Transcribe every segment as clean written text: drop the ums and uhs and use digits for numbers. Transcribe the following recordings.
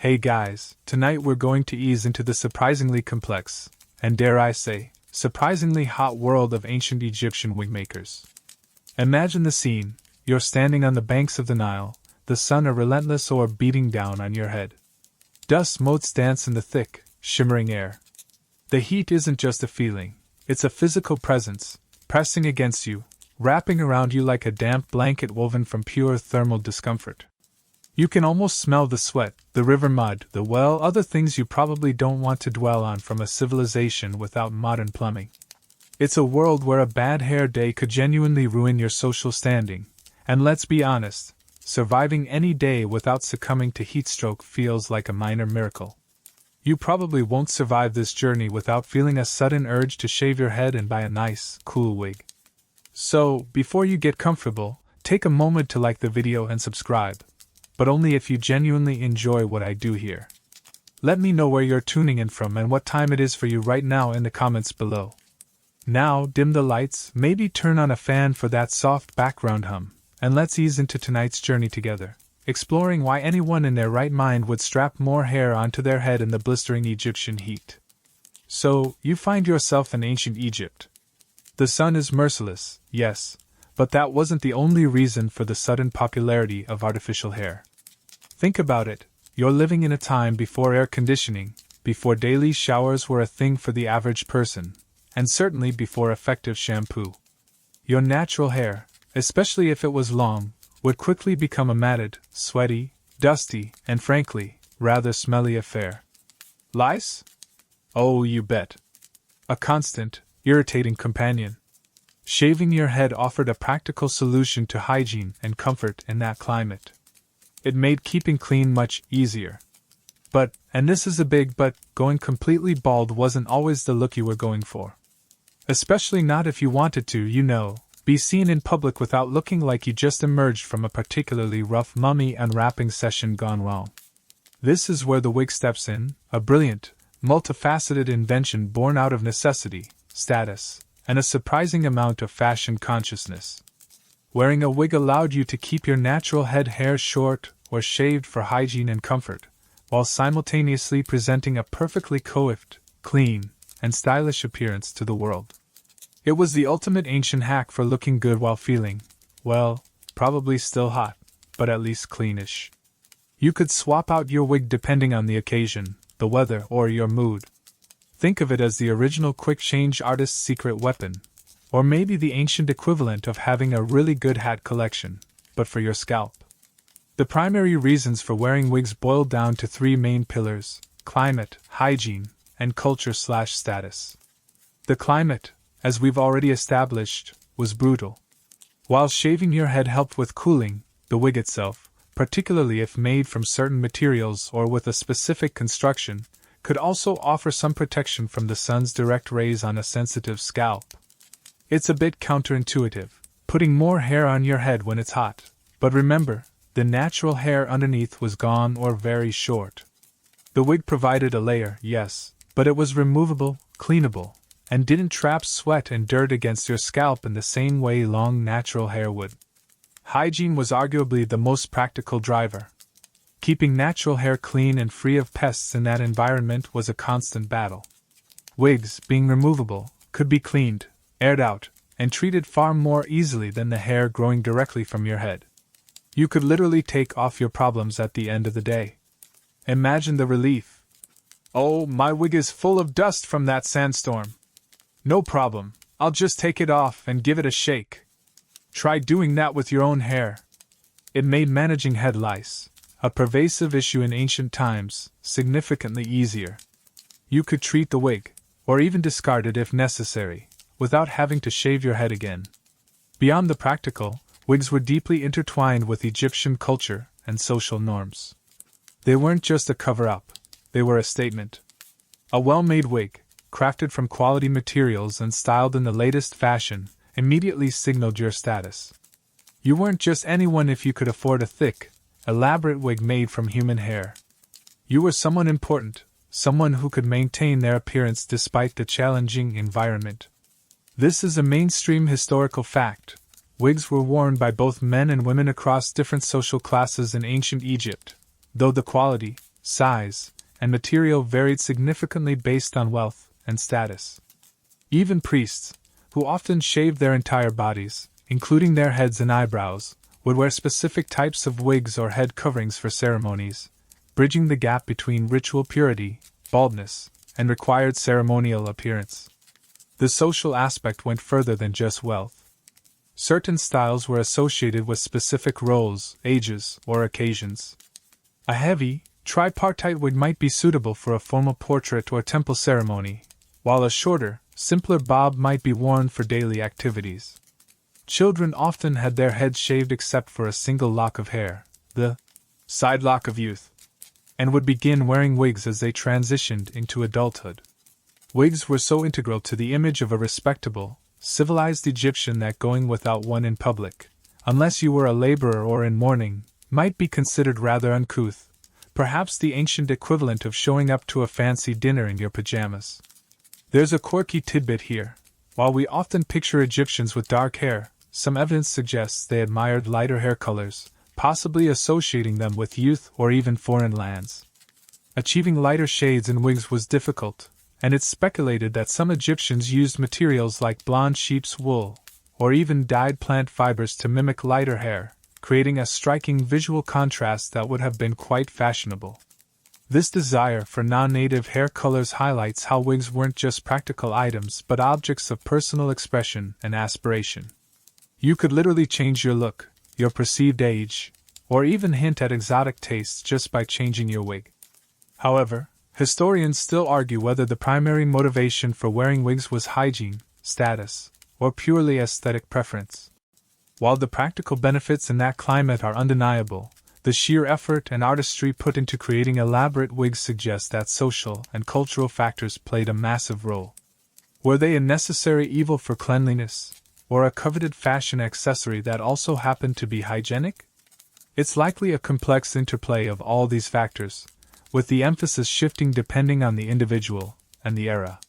Hey guys, tonight we're going to ease into the surprisingly complex, and dare I say, surprisingly hot world of ancient Egyptian wig makers. Imagine the scene: you're standing on the banks of the Nile, the sun a relentless orb beating down on your head. Dust motes dance in the thick, shimmering air. The heat isn't just a feeling, it's a physical presence, pressing against you, wrapping around you like a damp blanket woven from pure thermal discomfort. You can almost smell the sweat, the river mud, other things you probably don't want to dwell on from a civilization without modern plumbing. It's a world where a bad hair day could genuinely ruin your social standing, and let's be honest, surviving any day without succumbing to heatstroke feels like a minor miracle. You probably won't survive this journey without feeling a sudden urge to shave your head and buy a nice, cool wig. So, before you get comfortable, take a moment to like the video and subscribe. But only if you genuinely enjoy what I do here. Let me know where you're tuning in from and what time it is for you right now in the comments below. Now, dim the lights, maybe turn on a fan for that soft background hum, and let's ease into tonight's journey together, exploring why anyone in their right mind would strap more hair onto their head in the blistering Egyptian heat. So, you find yourself in ancient Egypt. The sun is merciless, yes, but that wasn't the only reason for the sudden popularity of artificial hair. Think about it, you're living in a time before air conditioning, before daily showers were a thing for the average person, and certainly before effective shampoo. Your natural hair, especially if it was long, would quickly become a matted, sweaty, dusty, and frankly, rather smelly affair. Lice? Oh, you bet. A constant, irritating companion. Shaving your head offered a practical solution to hygiene and comfort in that climate. It made keeping clean much easier. But, and this is a big but, going completely bald wasn't always the look you were going for. Especially not if you wanted to, be seen in public without looking like you just emerged from a particularly rough mummy unwrapping session gone wrong. This is where the wig steps in, a brilliant, multifaceted invention born out of necessity, status, and a surprising amount of fashion consciousness. Wearing a wig allowed you to keep your natural head hair short or shaved for hygiene and comfort, while simultaneously presenting a perfectly coiffed, clean, and stylish appearance to the world. It was the ultimate ancient hack for looking good while feeling, well, probably still hot, but at least cleanish. You could swap out your wig depending on the occasion, the weather, or your mood. Think of it as the original quick-change artist's secret weapon, or maybe the ancient equivalent of having a really good hat collection, but for your scalp. The primary reasons for wearing wigs boiled down to three main pillars: climate, hygiene, and culture/status. The climate, as we've already established, was brutal. While shaving your head helped with cooling, the wig itself, particularly if made from certain materials or with a specific construction, could also offer some protection from the sun's direct rays on a sensitive scalp. It's a bit counterintuitive, putting more hair on your head when it's hot, but remember, the natural hair underneath was gone or very short. The wig provided a layer, yes, but it was removable, cleanable, and didn't trap sweat and dirt against your scalp in the same way long natural hair would. Hygiene was arguably the most practical driver. Keeping natural hair clean and free of pests in that environment was a constant battle. Wigs, being removable, could be cleaned, aired out, and treated far more easily than the hair growing directly from your head. You could literally take off your problems at the end of the day. Imagine the relief. Oh, my wig is full of dust from that sandstorm. No problem, I'll just take it off and give it a shake. Try doing that with your own hair. It made managing head lice, a pervasive issue in ancient times, significantly easier. You could treat the wig, or even discard it if necessary, without having to shave your head again. Beyond the practical, wigs were deeply intertwined with Egyptian culture and social norms. They weren't just a cover-up, they were a statement. A well-made wig, crafted from quality materials and styled in the latest fashion, immediately signaled your status. You weren't just anyone if you could afford a thick, elaborate wig made from human hair. You were someone important, someone who could maintain their appearance despite the challenging environment. This is a mainstream historical fact. Wigs were worn by both men and women across different social classes in ancient Egypt, though the quality, size, and material varied significantly based on wealth and status. Even priests, who often shaved their entire bodies, including their heads and eyebrows, would wear specific types of wigs or head coverings for ceremonies, bridging the gap between ritual purity, baldness, and required ceremonial appearance. The social aspect went further than just wealth. Certain styles were associated with specific roles, ages, or occasions. A heavy, tripartite wig might be suitable for a formal portrait or temple ceremony, while a shorter, simpler bob might be worn for daily activities. Children often had their heads shaved except for a single lock of hair, the side lock of youth, and would begin wearing wigs as they transitioned into adulthood. Wigs were so integral to the image of a respectable, civilized Egyptian that going without one in public, unless you were a laborer or in mourning, might be considered rather uncouth, perhaps the ancient equivalent of showing up to a fancy dinner in your pajamas. There's a quirky tidbit here. While we often picture Egyptians with dark hair, some evidence suggests they admired lighter hair colors, possibly associating them with youth or even foreign lands. Achieving lighter shades in wigs was difficult, and it's speculated that some Egyptians used materials like blonde sheep's wool, or even dyed plant fibers to mimic lighter hair, creating a striking visual contrast that would have been quite fashionable. This desire for non-native hair colors highlights how wigs weren't just practical items but objects of personal expression and aspiration. You could literally change your look, your perceived age, or even hint at exotic tastes just by changing your wig. However, historians still argue whether the primary motivation for wearing wigs was hygiene, status, or purely aesthetic preference. While the practical benefits in that climate are undeniable, the sheer effort and artistry put into creating elaborate wigs suggest that social and cultural factors played a massive role. Were they a necessary evil for cleanliness, or a coveted fashion accessory that also happened to be hygienic? It's likely a complex interplay of all these factors, with the emphasis shifting depending on the individual and the era.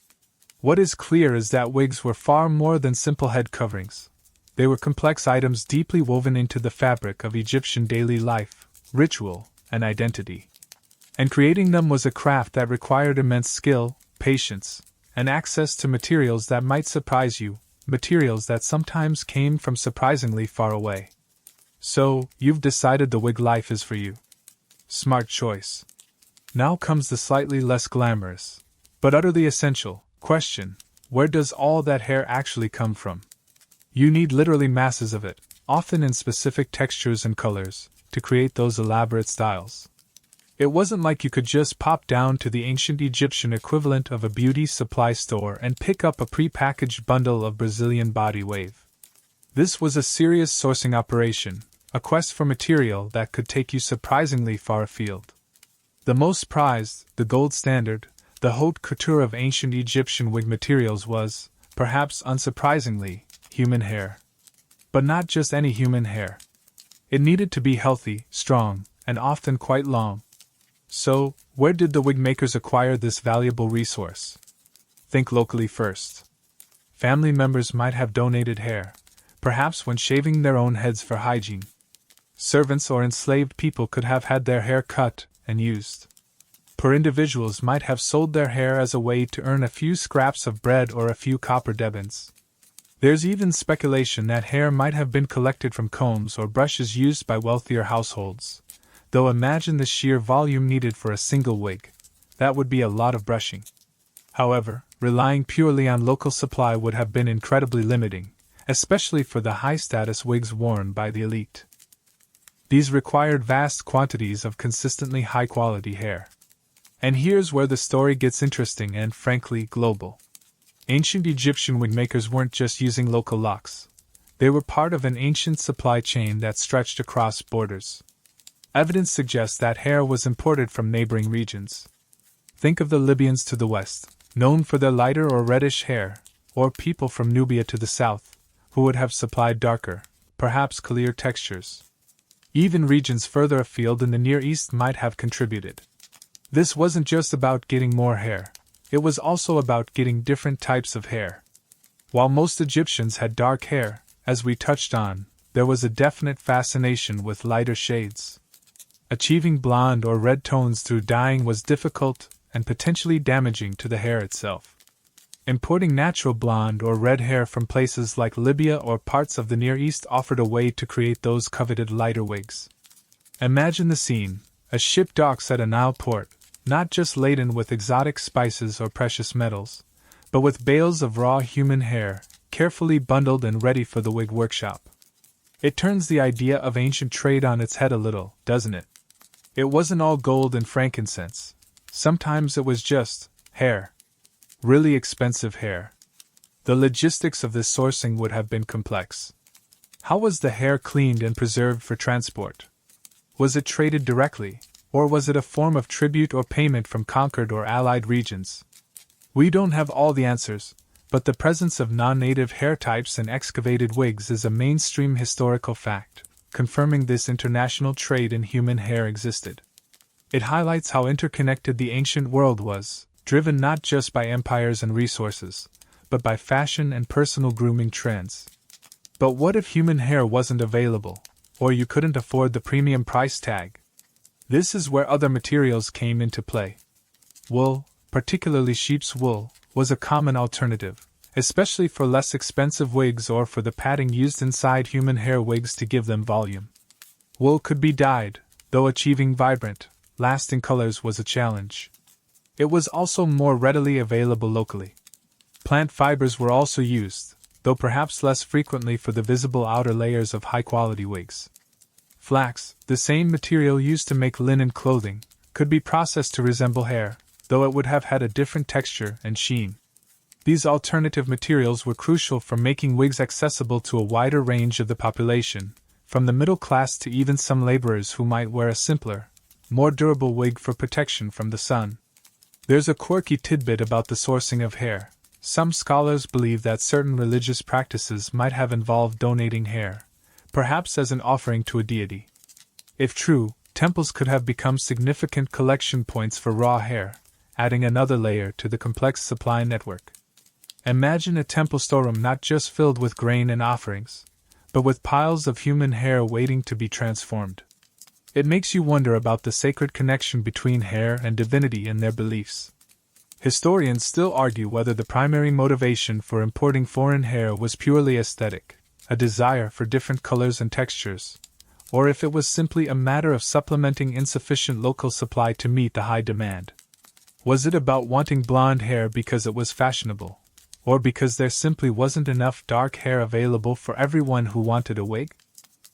What is clear is that wigs were far more than simple head coverings. They were complex items deeply woven into the fabric of Egyptian daily life, ritual, and identity. And creating them was a craft that required immense skill, patience, and access to materials that might surprise you, materials that sometimes came from surprisingly far away. So, you've decided the wig life is for you. Smart choice. Now comes the slightly less glamorous, but utterly essential, question: where does all that hair actually come from? You need literally masses of it, often in specific textures and colors, to create those elaborate styles. It wasn't like you could just pop down to the ancient Egyptian equivalent of a beauty supply store and pick up a pre-packaged bundle of Brazilian body wave. This was a serious sourcing operation, a quest for material that could take you surprisingly far afield. The most prized, the gold standard, the haute couture of ancient Egyptian wig materials was, perhaps unsurprisingly, human hair. But not just any human hair. It needed to be healthy, strong, and often quite long. So, where did the wig makers acquire this valuable resource? Think locally first. Family members might have donated hair, perhaps when shaving their own heads for hygiene. Servants or enslaved people could have had their hair cut and used. Poor individuals might have sold their hair as a way to earn a few scraps of bread or a few copper debens. There's even speculation that hair might have been collected from combs or brushes used by wealthier households, though imagine the sheer volume needed for a single wig. That would be a lot of brushing. However, relying purely on local supply would have been incredibly limiting, especially for the high-status wigs worn by the elite. These required vast quantities of consistently high-quality hair. And here's where the story gets interesting and, frankly, global. Ancient Egyptian wigmakers weren't just using local locks. They were part of an ancient supply chain that stretched across borders. Evidence suggests that hair was imported from neighboring regions. Think of the Libyans to the west, known for their lighter or reddish hair, or people from Nubia to the south, who would have supplied darker, perhaps clear textures. Even regions further afield in the Near East might have contributed. This wasn't just about getting more hair. It was also about getting different types of hair. While most Egyptians had dark hair, as we touched on, there was a definite fascination with lighter shades. Achieving blonde or red tones through dyeing was difficult and potentially damaging to the hair itself. Importing natural blonde or red hair from places like Libya or parts of the Near East offered a way to create those coveted lighter wigs. Imagine the scene: a ship docks at a Nile port, not just laden with exotic spices or precious metals, but with bales of raw human hair, carefully bundled and ready for the wig workshop. It turns the idea of ancient trade on its head a little, doesn't it? It wasn't all gold and frankincense. Sometimes it was just hair. Really expensive hair. The logistics of this sourcing would have been complex. How was the hair cleaned and preserved for transport? Was it traded directly, or was it a form of tribute or payment from conquered or allied regions? We don't have all the answers, but the presence of non-native hair types in excavated wigs is a mainstream historical fact, confirming this international trade in human hair existed. It highlights how interconnected the ancient world was, driven not just by empires and resources, but by fashion and personal grooming trends. But what if human hair wasn't available, or you couldn't afford the premium price tag? This is where other materials came into play. Wool, particularly sheep's wool, was a common alternative, especially for less expensive wigs or for the padding used inside human hair wigs to give them volume. Wool could be dyed, though achieving vibrant, lasting colors was a challenge. It was also more readily available locally. Plant fibers were also used, though perhaps less frequently for the visible outer layers of high-quality wigs. Flax, the same material used to make linen clothing, could be processed to resemble hair, though it would have had a different texture and sheen. These alternative materials were crucial for making wigs accessible to a wider range of the population, from the middle class to even some laborers who might wear a simpler, more durable wig for protection from the sun. There's a quirky tidbit about the sourcing of hair. Some scholars believe that certain religious practices might have involved donating hair, perhaps as an offering to a deity. If true, temples could have become significant collection points for raw hair, adding another layer to the complex supply network. Imagine a temple storeroom not just filled with grain and offerings, but with piles of human hair waiting to be transformed. It makes you wonder about the sacred connection between hair and divinity in their beliefs. Historians still argue whether the primary motivation for importing foreign hair was purely aesthetic, a desire for different colors and textures, or if it was simply a matter of supplementing insufficient local supply to meet the high demand. Was it about wanting blonde hair because it was fashionable, or because there simply wasn't enough dark hair available for everyone who wanted a wig?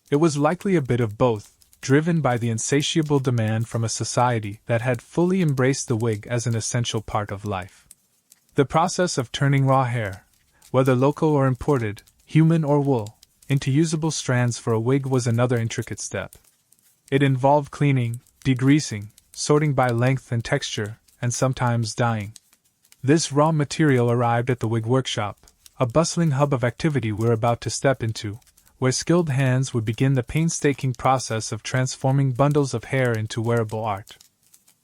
It was likely a bit of both, driven by the insatiable demand from a society that had fully embraced the wig as an essential part of life. The process of turning raw hair, whether local or imported, human or wool, into usable strands for a wig was another intricate step. It involved cleaning, degreasing, sorting by length and texture, and sometimes dyeing. This raw material arrived at the wig workshop, a bustling hub of activity we're about to step into, where skilled hands would begin the painstaking process of transforming bundles of hair into wearable art.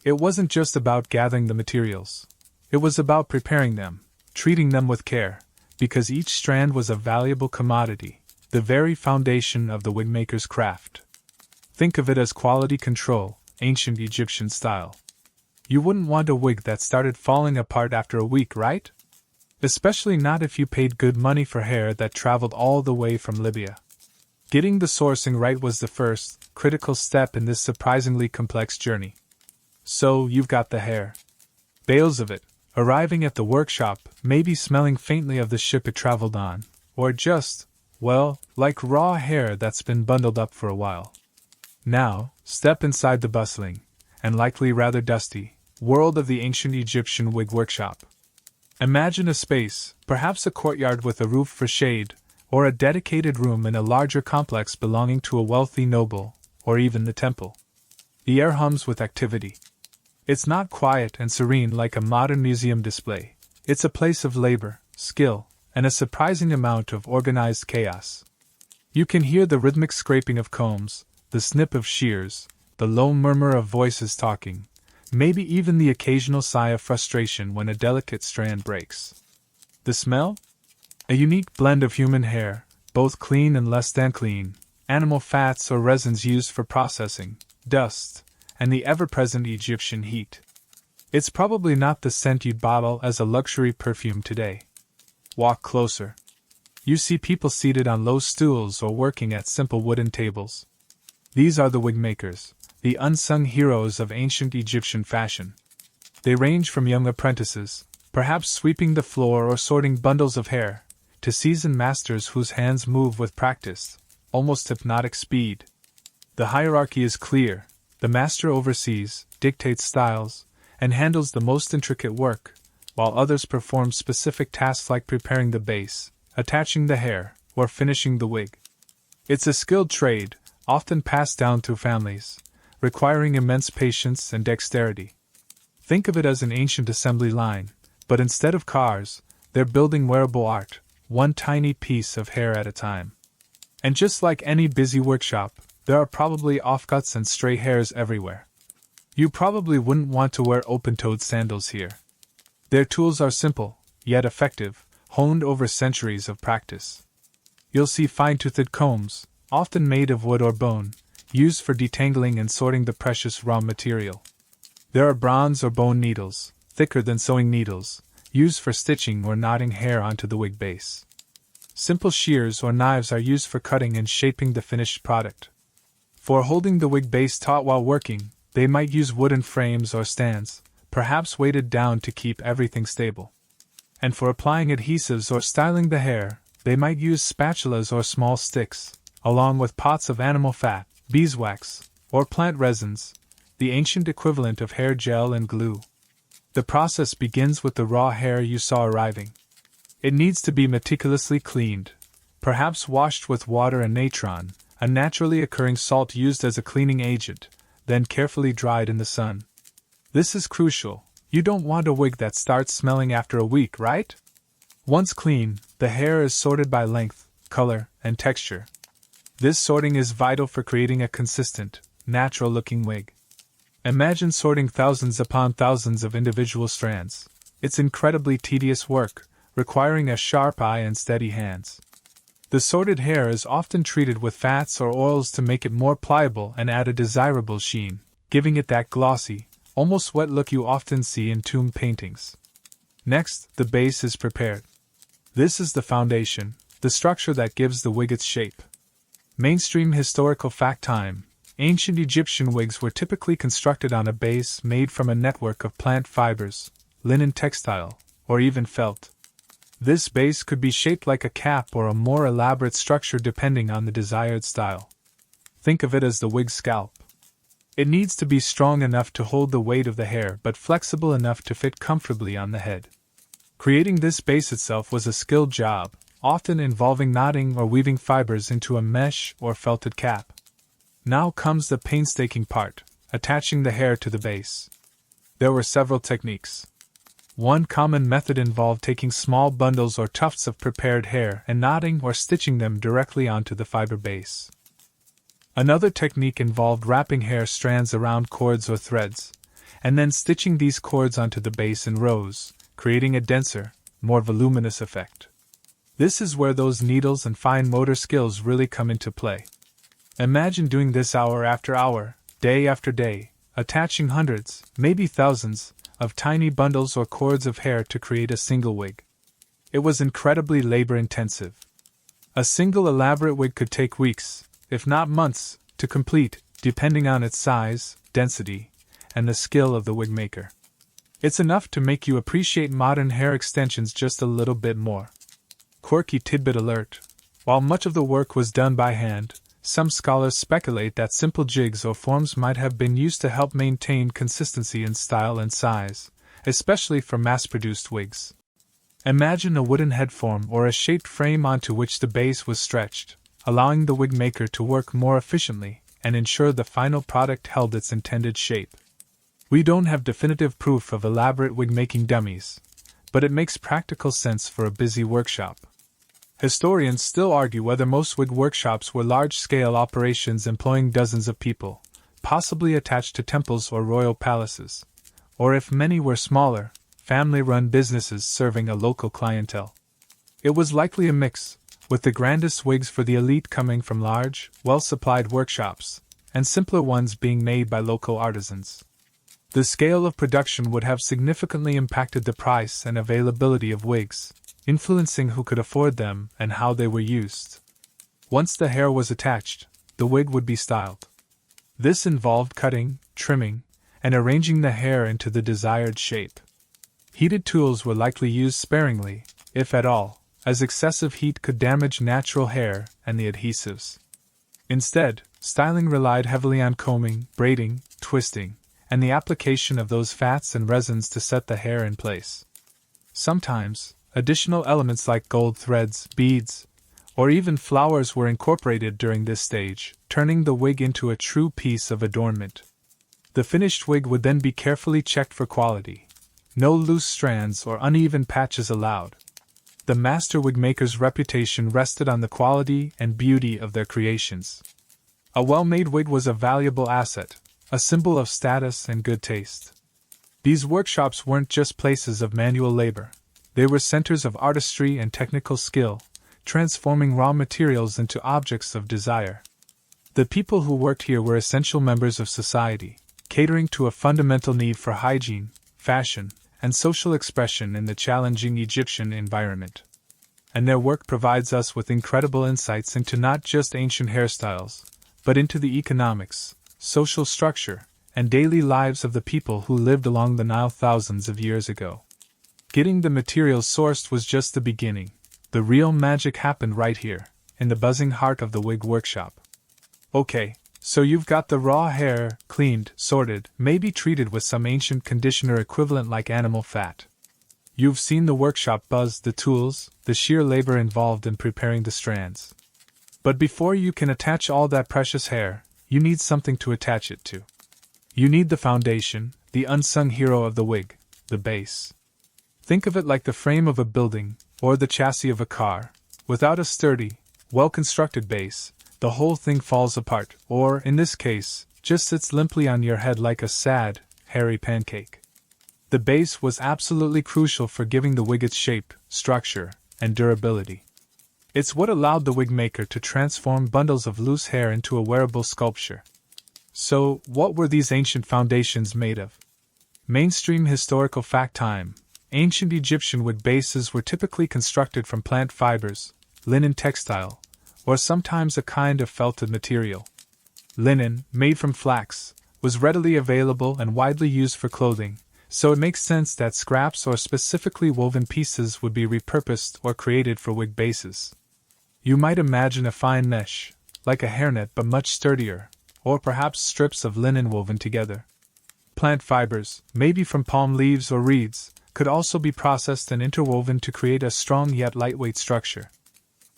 It wasn't just about gathering the materials. It was about preparing them, treating them with care, because each strand was a valuable commodity, the very foundation of the wigmaker's craft. Think of it as quality control, ancient Egyptian style. You wouldn't want a wig that started falling apart after a week, right? Especially not if you paid good money for hair that traveled all the way from Libya. Getting the sourcing right was the first, critical step in this surprisingly complex journey. So, you've got the hair. Bales of it, arriving at the workshop, maybe smelling faintly of the ship it traveled on, or just, well, like raw hair that's been bundled up for a while. Now, step inside the bustling, and likely rather dusty, world of the ancient Egyptian wig workshop. Imagine a space, perhaps a courtyard with a roof for shade, or a dedicated room in a larger complex belonging to a wealthy noble, or even the temple. The air hums with activity. It's not quiet and serene like a modern museum display. It's a place of labor, skill, and a surprising amount of organized chaos. You can hear the rhythmic scraping of combs, the snip of shears, the low murmur of voices talking, maybe even the occasional sigh of frustration when a delicate strand breaks. The smell? A unique blend of human hair, both clean and less than clean, animal fats or resins used for processing, dust, and the ever-present Egyptian heat. It's probably not the scent you'd bottle as a luxury perfume today. Walk closer. You see people seated on low stools or working at simple wooden tables. These are the wig makers, the unsung heroes of ancient Egyptian fashion. They range from young apprentices, perhaps sweeping the floor or sorting bundles of hair, to seasoned masters whose hands move with practice, almost hypnotic speed. The hierarchy is clear. The master oversees, dictates styles, and handles the most intricate work, while others perform specific tasks like preparing the base, attaching the hair, or finishing the wig. It's a skilled trade, often passed down through families, requiring immense patience and dexterity. Think of it as an ancient assembly line, but instead of cars, they're building wearable art, one tiny piece of hair at a time. And just like any busy workshop, there are probably offcuts and stray hairs everywhere. You probably wouldn't want to wear open-toed sandals here. Their tools are simple, yet effective, honed over centuries of practice. You'll see fine-toothed combs, often made of wood or bone, used for detangling and sorting the precious raw material. There are bronze or bone needles, thicker than sewing needles, used for stitching or knotting hair onto the wig base. Simple shears or knives are used for cutting and shaping the finished product. For holding the wig base taut while working, they might use wooden frames or stands, perhaps weighted down to keep everything stable. And for applying adhesives or styling the hair, they might use spatulas or small sticks, along with pots of animal fat, beeswax, or plant resins, the ancient equivalent of hair gel and glue. The process begins with the raw hair you saw arriving. It needs to be meticulously cleaned, perhaps washed with water and natron, a naturally occurring salt used as a cleaning agent, then carefully dried in the sun. This is crucial. You don't want a wig that starts smelling after a week, right? Once clean, the hair is sorted by length, color, and texture. This sorting is vital for creating a consistent, natural-looking wig. Imagine sorting thousands upon thousands of individual strands. It's incredibly tedious work, requiring a sharp eye and steady hands. The sorted hair is often treated with fats or oils to make it more pliable and add a desirable sheen, giving it that glossy, almost wet look you often see in tomb paintings. Next, the base is prepared. This is the foundation, the structure that gives the wig its shape. Mainstream historical fact time. Ancient Egyptian wigs were typically constructed on a base made from a network of plant fibers, linen textile, or even felt. This base could be shaped like a cap or a more elaborate structure depending on the desired style. Think of it as the wig scalp. It needs to be strong enough to hold the weight of the hair but flexible enough to fit comfortably on the head. Creating this base itself was a skilled job, often involving knotting or weaving fibers into a mesh or felted cap. Now comes the painstaking part, attaching the hair to the base. There were several techniques. One common method involved taking small bundles or tufts of prepared hair and knotting or stitching them directly onto the fiber base. Another technique involved wrapping hair strands around cords or threads, and then stitching these cords onto the base in rows, creating a denser, more voluminous effect. This is where those needles and fine motor skills really come into play. Imagine doing this hour after hour, day after day, attaching hundreds, maybe thousands, of tiny bundles or cords of hair to create a single wig. It was incredibly labor-intensive. A single elaborate wig could take weeks, if not months, to complete, depending on its size, density, and the skill of the wig maker. It's enough to make you appreciate modern hair extensions just a little bit more. Quirky tidbit alert: while much of the work was done by hand, some scholars speculate that simple jigs or forms might have been used to help maintain consistency in style and size, especially for mass-produced wigs. Imagine a wooden head form or a shaped frame onto which the base was stretched, allowing the wig maker to work more efficiently and ensure the final product held its intended shape. We don't have definitive proof of elaborate wig-making dummies, but it makes practical sense for a busy workshop. Historians still argue whether most wig workshops were large-scale operations employing dozens of people, possibly attached to temples or royal palaces, or if many were smaller, family-run businesses serving a local clientele. It was likely a mix, with the grandest wigs for the elite coming from large, well-supplied workshops, and simpler ones being made by local artisans. The scale of production would have significantly impacted the price and availability of wigs, influencing who could afford them and how they were used. Once the hair was attached, the wig would be styled. This involved cutting, trimming, and arranging the hair into the desired shape. Heated tools were likely used sparingly, if at all, as excessive heat could damage natural hair and the adhesives. Instead, styling relied heavily on combing, braiding, twisting, and the application of those fats and resins to set the hair in place. Sometimes, additional elements like gold threads, beads, or even flowers were incorporated during this stage, turning the wig into a true piece of adornment. The finished wig would then be carefully checked for quality. No loose strands or uneven patches allowed. The master wig maker's reputation rested on the quality and beauty of their creations. A well-made wig was a valuable asset, a symbol of status and good taste. These workshops weren't just places of manual labor. They were centers of artistry and technical skill, transforming raw materials into objects of desire. The people who worked here were essential members of society, catering to a fundamental need for hygiene, fashion, and social expression in the challenging Egyptian environment. And their work provides us with incredible insights into not just ancient hairstyles, but into the economics, social structure, and daily lives of the people who lived along the Nile thousands of years ago. Getting the materials sourced was just the beginning. The real magic happened right here, in the buzzing heart of the wig workshop. Okay, so you've got the raw hair, cleaned, sorted, maybe treated with some ancient conditioner equivalent like animal fat. You've seen the workshop buzz, the tools, the sheer labor involved in preparing the strands. But before you can attach all that precious hair, you need something to attach it to. You need the foundation, the unsung hero of the wig, the base. Think of it like the frame of a building, or the chassis of a car. Without a sturdy, well-constructed base, the whole thing falls apart, or, in this case, just sits limply on your head like a sad, hairy pancake. The base was absolutely crucial for giving the wig its shape, structure, and durability. It's what allowed the wig maker to transform bundles of loose hair into a wearable sculpture. So, what were these ancient foundations made of? Mainstream historical fact time. Ancient Egyptian wig bases were typically constructed from plant fibers, linen textile, or sometimes a kind of felted material. Linen, made from flax, was readily available and widely used for clothing, so it makes sense that scraps or specifically woven pieces would be repurposed or created for wig bases. You might imagine a fine mesh, like a hairnet but much sturdier, or perhaps strips of linen woven together. Plant fibers, maybe from palm leaves or reeds, could also be processed and interwoven to create a strong yet lightweight structure.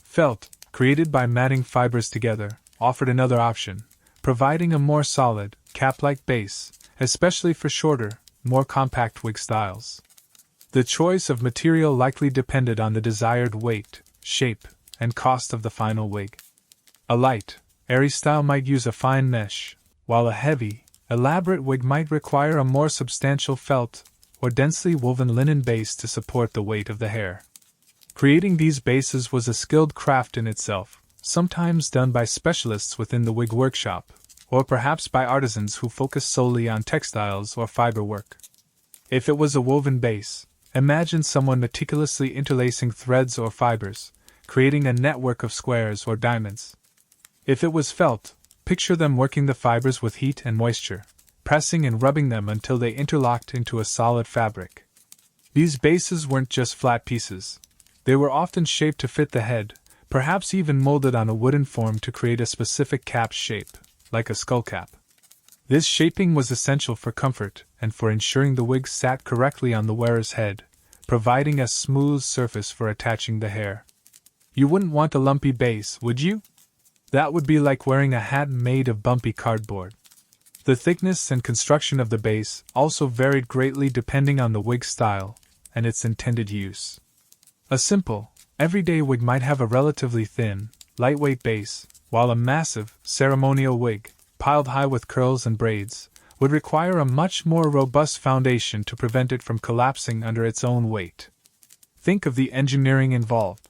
Felt, created by matting fibers together, offered another option, providing a more solid, cap-like base, especially for shorter, more compact wig styles. The choice of material likely depended on the desired weight, shape, and cost of the final wig. A light, airy style might use a fine mesh, while a heavy, elaborate wig might require a more substantial felt or densely woven linen base to support the weight of the hair. Creating these bases was a skilled craft in itself, sometimes done by specialists within the wig workshop, or perhaps by artisans who focused solely on textiles or fiber work. If it was a woven base, imagine someone meticulously interlacing threads or fibers, creating a network of squares or diamonds. If it was felt, picture them working the fibers with heat and moisture, pressing and rubbing them until they interlocked into a solid fabric. These bases weren't just flat pieces. They were often shaped to fit the head, perhaps even molded on a wooden form to create a specific cap shape, like a skull cap. This shaping was essential for comfort and for ensuring the wig sat correctly on the wearer's head, providing a smooth surface for attaching the hair. You wouldn't want a lumpy base, would you? That would be like wearing a hat made of bumpy cardboard. The thickness and construction of the base also varied greatly depending on the wig style and its intended use. A simple, everyday wig might have a relatively thin, lightweight base, while a massive, ceremonial wig, piled high with curls and braids, would require a much more robust foundation to prevent it from collapsing under its own weight. Think of the engineering involved.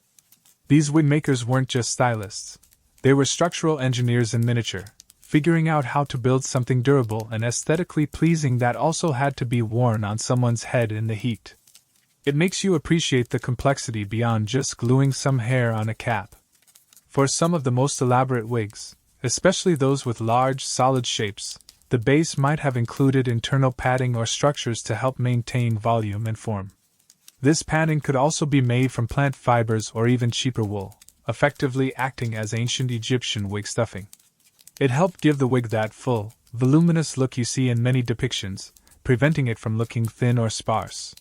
These wig makers weren't just stylists. They were structural engineers in miniature, figuring out how to build something durable and aesthetically pleasing that also had to be worn on someone's head in the heat. It makes you appreciate the complexity beyond just gluing some hair on a cap. For some of the most elaborate wigs, especially those with large, solid shapes, the base might have included internal padding or structures to help maintain volume and form. This padding could also be made from plant fibers or even cheaper wool, effectively acting as ancient Egyptian wig stuffing. It helped give the wig that full, voluminous look you see in many depictions, preventing it from looking thin or sparse.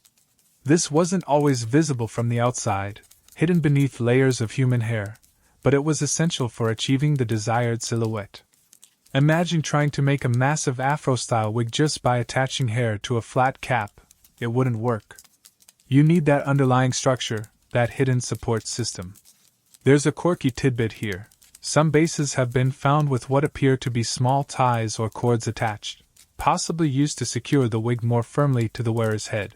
This wasn't always visible from the outside, hidden beneath layers of human hair, but it was essential for achieving the desired silhouette. Imagine trying to make a massive Afro-style wig just by attaching hair to a flat cap. It wouldn't work. You need that underlying structure, that hidden support system. There's a quirky tidbit here. Some bases have been found with what appear to be small ties or cords attached, possibly used to secure the wig more firmly to the wearer's head.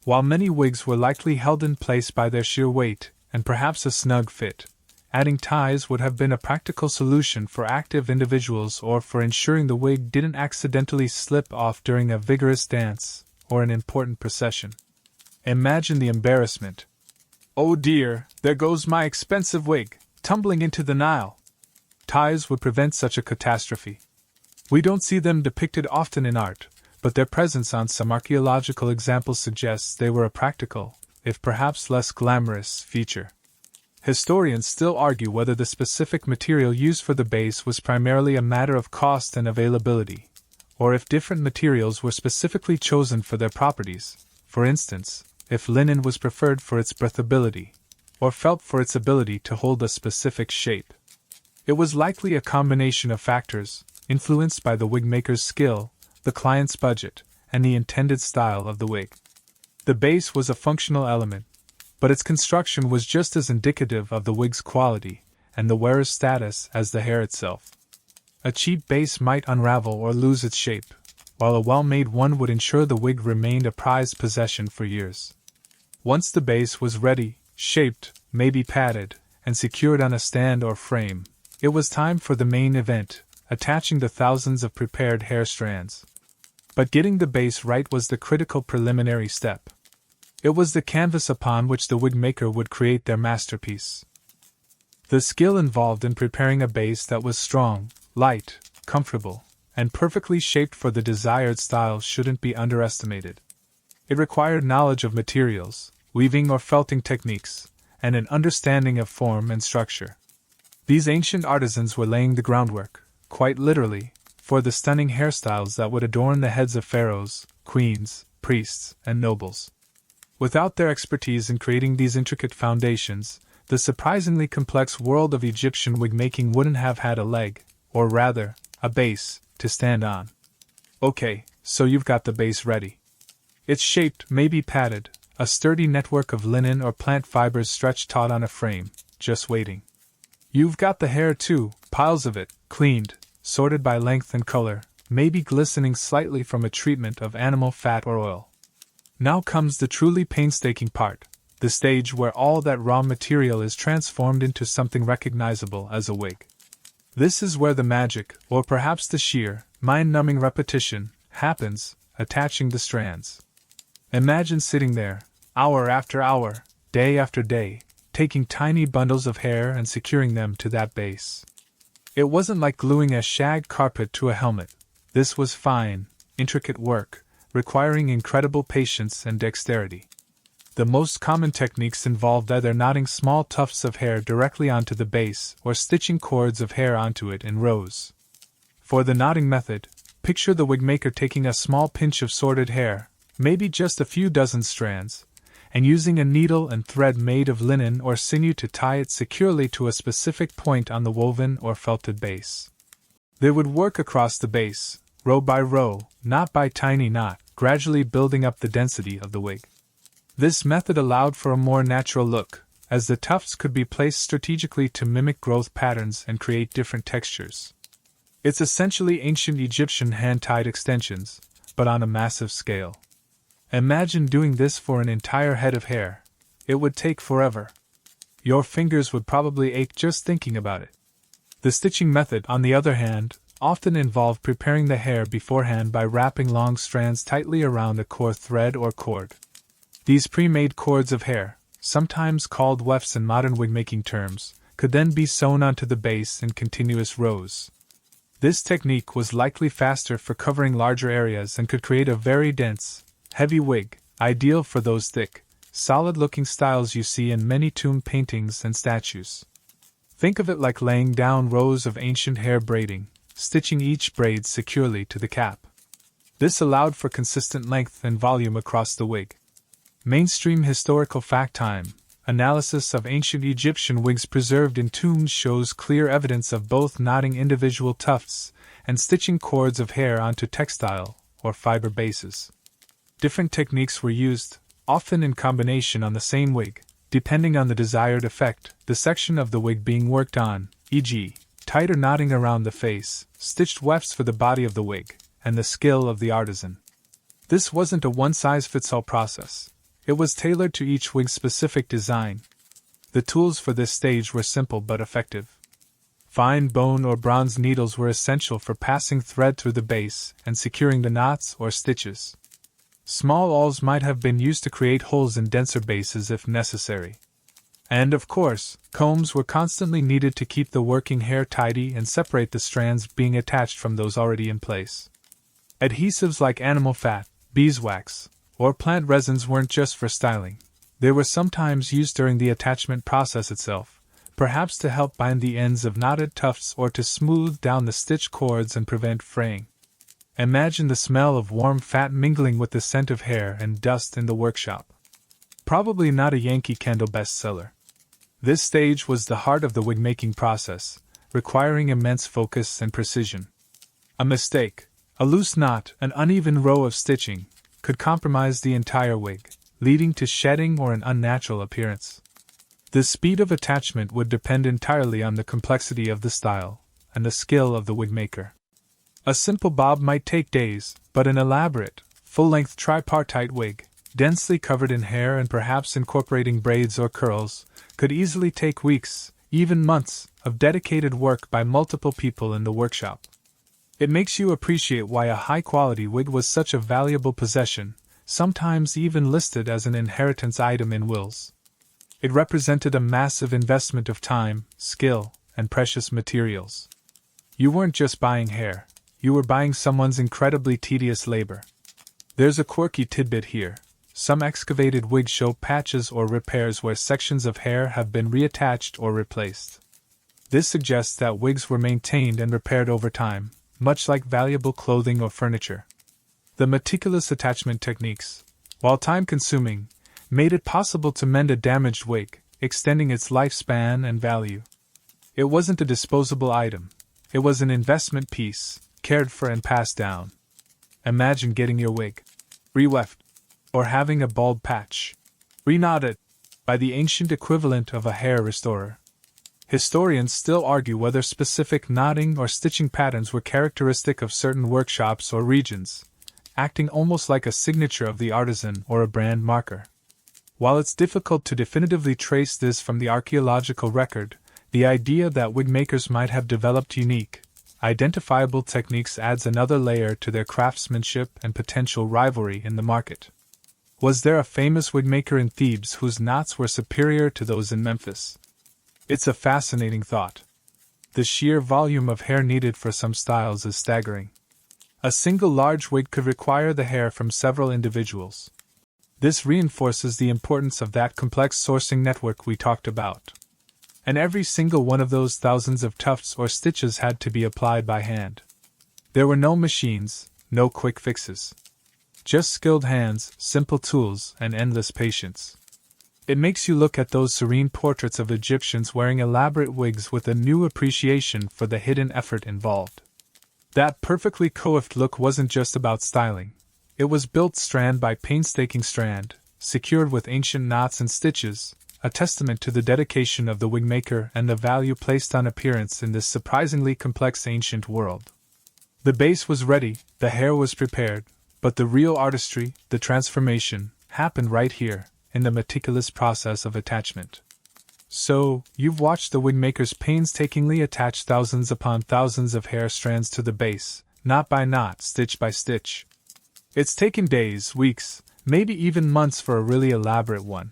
While many wigs were likely held in place by their sheer weight, and perhaps a snug fit, adding ties would have been a practical solution for active individuals or for ensuring the wig didn't accidentally slip off during a vigorous dance or an important procession. Imagine the embarrassment. "Oh dear, there goes my expensive wig, tumbling into the Nile." Ties would prevent such a catastrophe. We don't see them depicted often in art, but their presence on some archaeological examples suggests they were a practical, if perhaps less glamorous, feature. Historians still argue whether the specific material used for the base was primarily a matter of cost and availability, or if different materials were specifically chosen for their properties. For instance, if linen was preferred for its breathability, or felt for its ability to hold a specific shape. It was likely a combination of factors, influenced by the wigmaker's skill, the client's budget, and the intended style of the wig. The base was a functional element, but its construction was just as indicative of the wig's quality and the wearer's status as the hair itself. A cheap base might unravel or lose its shape, while a well-made one would ensure the wig remained a prized possession for years. Once the base was ready, shaped, maybe padded, and secured on a stand or frame, it was time for the main event, attaching the thousands of prepared hair strands. But getting the base right was the critical preliminary step. It was the canvas upon which the wigmaker would create their masterpiece. The skill involved in preparing a base that was strong, light, comfortable, and perfectly shaped for the desired style shouldn't be underestimated. It required knowledge of materials, weaving or felting techniques, and an understanding of form and structure. These ancient artisans were laying the groundwork, quite literally, for the stunning hairstyles that would adorn the heads of pharaohs, queens, priests, and nobles. Without their expertise in creating these intricate foundations, the surprisingly complex world of Egyptian wig-making wouldn't have had a leg, or rather, a base, to stand on. Okay, so you've got the base ready. It's shaped, maybe padded, a sturdy network of linen or plant fibers stretched taut on a frame, just waiting. You've got the hair too, piles of it, cleaned, sorted by length and color, maybe glistening slightly from a treatment of animal fat or oil. Now comes the truly painstaking part, the stage where all that raw material is transformed into something recognizable as a wig. This is where the magic, or perhaps the sheer, mind-numbing repetition, happens, attaching the strands. Imagine sitting there, hour after hour, day after day, taking tiny bundles of hair and securing them to that base. It wasn't like gluing a shag carpet to a helmet. This was fine, intricate work, requiring incredible patience and dexterity. The most common techniques involved either knotting small tufts of hair directly onto the base or stitching cords of hair onto it in rows. For the knotting method, picture the wigmaker taking a small pinch of sorted hair, maybe just a few dozen strands, and using a needle and thread made of linen or sinew to tie it securely to a specific point on the woven or felted base. They would work across the base, row by row, knot by tiny knot, gradually building up the density of the wig. This method allowed for a more natural look, as the tufts could be placed strategically to mimic growth patterns and create different textures. It's essentially ancient Egyptian hand-tied extensions, but on a massive scale. Imagine doing this for an entire head of hair. It would take forever. Your fingers would probably ache just thinking about it. The stitching method, on the other hand, often involve preparing the hair beforehand by wrapping long strands tightly around a core thread or cord. These pre-made cords of hair, sometimes called wefts in modern wig-making terms, could then be sewn onto the base in continuous rows. This technique was likely faster for covering larger areas and could create a very dense, heavy wig, ideal for those thick, solid-looking styles you see in many tomb paintings and statues. Think of it like laying down rows of ancient hair braiding, stitching each braid securely to the cap. This allowed for consistent length and volume across the wig. Mainstream historical fact time. Analysis of ancient Egyptian wigs preserved in tombs shows clear evidence of both knotting individual tufts and stitching cords of hair onto textile or fiber bases. Different techniques were used, often in combination on the same wig, depending on the desired effect, the section of the wig being worked on, e.g., tighter knotting around the face, stitched wefts for the body of the wig, and the skill of the artisan. This wasn't a one-size-fits-all process. It was tailored to each wig's specific design. The tools for this stage were simple but effective. Fine bone or bronze needles were essential for passing thread through the base and securing the knots or stitches. Small awls might have been used to create holes in denser bases if necessary. And of course, combs were constantly needed to keep the working hair tidy and separate the strands being attached from those already in place. Adhesives like animal fat, beeswax, or plant resins weren't just for styling. They were sometimes used during the attachment process itself, perhaps to help bind the ends of knotted tufts or to smooth down the stitched cords and prevent fraying. Imagine the smell of warm fat mingling with the scent of hair and dust in the workshop. Probably not a Yankee Candle bestseller. This stage was the heart of the wig-making process, requiring immense focus and precision. A mistake, a loose knot, an uneven row of stitching, could compromise the entire wig, leading to shedding or an unnatural appearance. The speed of attachment would depend entirely on the complexity of the style and the skill of the wig-maker. A simple bob might take days, but an elaborate, full-length tripartite wig, densely covered in hair and perhaps incorporating braids or curls, could easily take weeks, even months, of dedicated work by multiple people in the workshop. It makes you appreciate why a high-quality wig was such a valuable possession, sometimes even listed as an inheritance item in wills. It represented a massive investment of time, skill, and precious materials. You weren't just buying hair. You were buying someone's incredibly tedious labor. There's a quirky tidbit here. Some excavated wigs show patches or repairs where sections of hair have been reattached or replaced. This suggests that wigs were maintained and repaired over time, much like valuable clothing or furniture. The meticulous attachment techniques, while time-consuming, made it possible to mend a damaged wig, extending its lifespan and value. It wasn't a disposable item. It was an investment piece, cared for and passed down. Imagine getting your wig re-weft, or having a bald patch re-knotted by the ancient equivalent of a hair restorer. Historians still argue whether specific knotting or stitching patterns were characteristic of certain workshops or regions, acting almost like a signature of the artisan or a brand marker. While it's difficult to definitively trace this from the archaeological record, the idea that wig makers might have developed unique, identifiable techniques adds another layer to their craftsmanship and potential rivalry in the market. Was there a famous wigmaker in Thebes whose knots were superior to those in Memphis? It's a fascinating thought. The sheer volume of hair needed for some styles is staggering. A single large wig could require the hair from several individuals. This reinforces the importance of that complex sourcing network we talked about. And every single one of those thousands of tufts or stitches had to be applied by hand. There were no machines, no quick fixes. Just skilled hands, simple tools, and endless patience. It makes you look at those serene portraits of Egyptians wearing elaborate wigs with a new appreciation for the hidden effort involved. That perfectly coiffed look wasn't just about styling. It was built strand by painstaking strand, secured with ancient knots and stitches, a testament to the dedication of the wigmaker and the value placed on appearance in this surprisingly complex ancient world. The base was ready, the hair was prepared, but the real artistry, the transformation, happened right here, in the meticulous process of attachment. So, you've watched the wig makers painstakingly attach thousands upon thousands of hair strands to the base, knot by knot, stitch by stitch. It's taken days, weeks, maybe even months for a really elaborate one.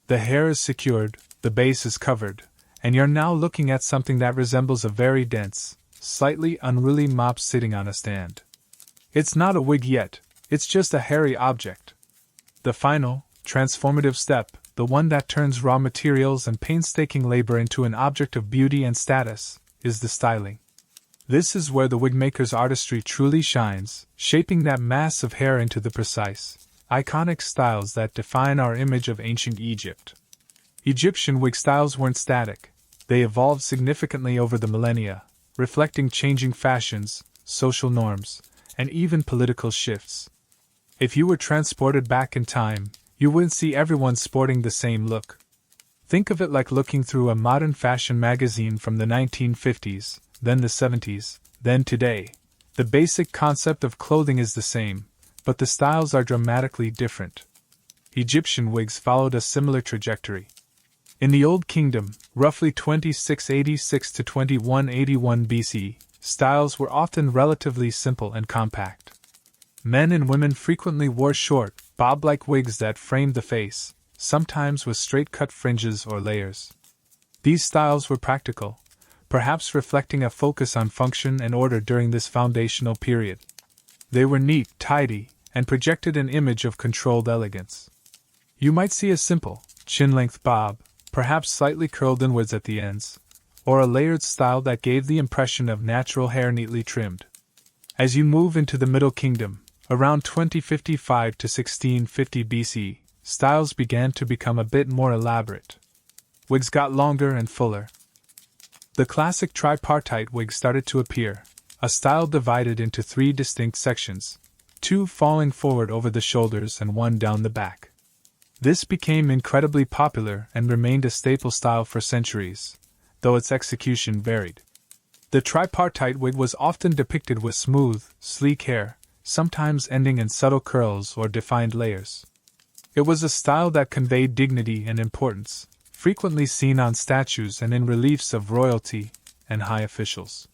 The hair is secured, the base is covered, and you're now looking at something that resembles a very dense, slightly unruly mop sitting on a stand. It's not a wig yet, it's just a hairy object. The final, transformative step, the one that turns raw materials and painstaking labor into an object of beauty and status, is the styling. This is where the wigmaker's artistry truly shines, shaping that mass of hair into the precise, iconic styles that define our image of ancient Egypt. Egyptian wig styles weren't static, they evolved significantly over the millennia, reflecting changing fashions, social norms, and even political shifts. If you were transported back in time, you wouldn't see everyone sporting the same look. Think of it like looking through a modern fashion magazine from the 1950s, then the 70s, then today. The basic concept of clothing is the same, but the styles are dramatically different. Egyptian wigs followed a similar trajectory. In the Old Kingdom, roughly 2686 to 2181 BC, styles were often relatively simple and compact. Men and women frequently wore short, bob-like wigs that framed the face, sometimes with straight-cut fringes or layers. These styles were practical, perhaps reflecting a focus on function and order during this foundational period. They were neat, tidy, and projected an image of controlled elegance. You might see a simple, chin-length bob, perhaps slightly curled inwards at the ends, or a layered style that gave the impression of natural hair neatly trimmed. As you move into the Middle Kingdom, around 2055 to 1650 BC, styles began to become a bit more elaborate. Wigs got longer and fuller. The classic tripartite wig started to appear, a style divided into three distinct sections, two falling forward over the shoulders and one down the back. This became incredibly popular and remained a staple style for centuries, though its execution varied. The tripartite wig was often depicted with smooth, sleek hair, sometimes ending in subtle curls or defined layers. It was a style that conveyed dignity and importance, frequently seen on statues and in reliefs of royalty and high officials.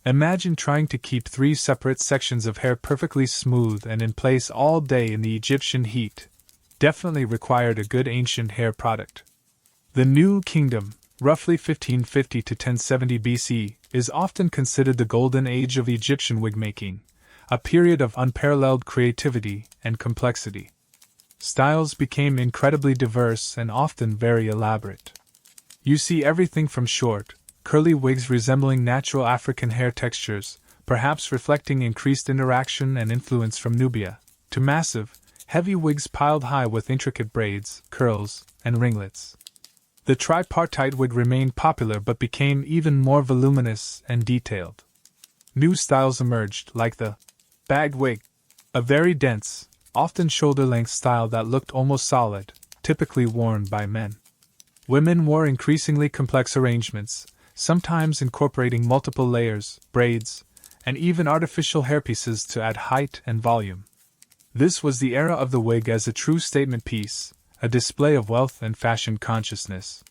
Imagine trying to keep three separate sections of hair perfectly smooth and in place all day in the Egyptian heat. Definitely required a good ancient hair product. The New Kingdom, roughly 1550 to 1070 BC, is often considered the golden age of Egyptian wigmaking, a period of unparalleled creativity and complexity. Styles became incredibly diverse and often very elaborate. You see everything from short, curly wigs resembling natural African hair textures, perhaps reflecting increased interaction and influence from Nubia, to massive, heavy wigs piled high with intricate braids, curls, and ringlets. The tripartite wig remained popular but became even more voluminous and detailed. New styles emerged, like the bag wig, a very dense, often shoulder-length style that looked almost solid, typically worn by men. Women wore increasingly complex arrangements, sometimes incorporating multiple layers, braids, and even artificial hairpieces to add height and volume. This was the era of the wig as a true statement piece, a display of wealth and fashion consciousness.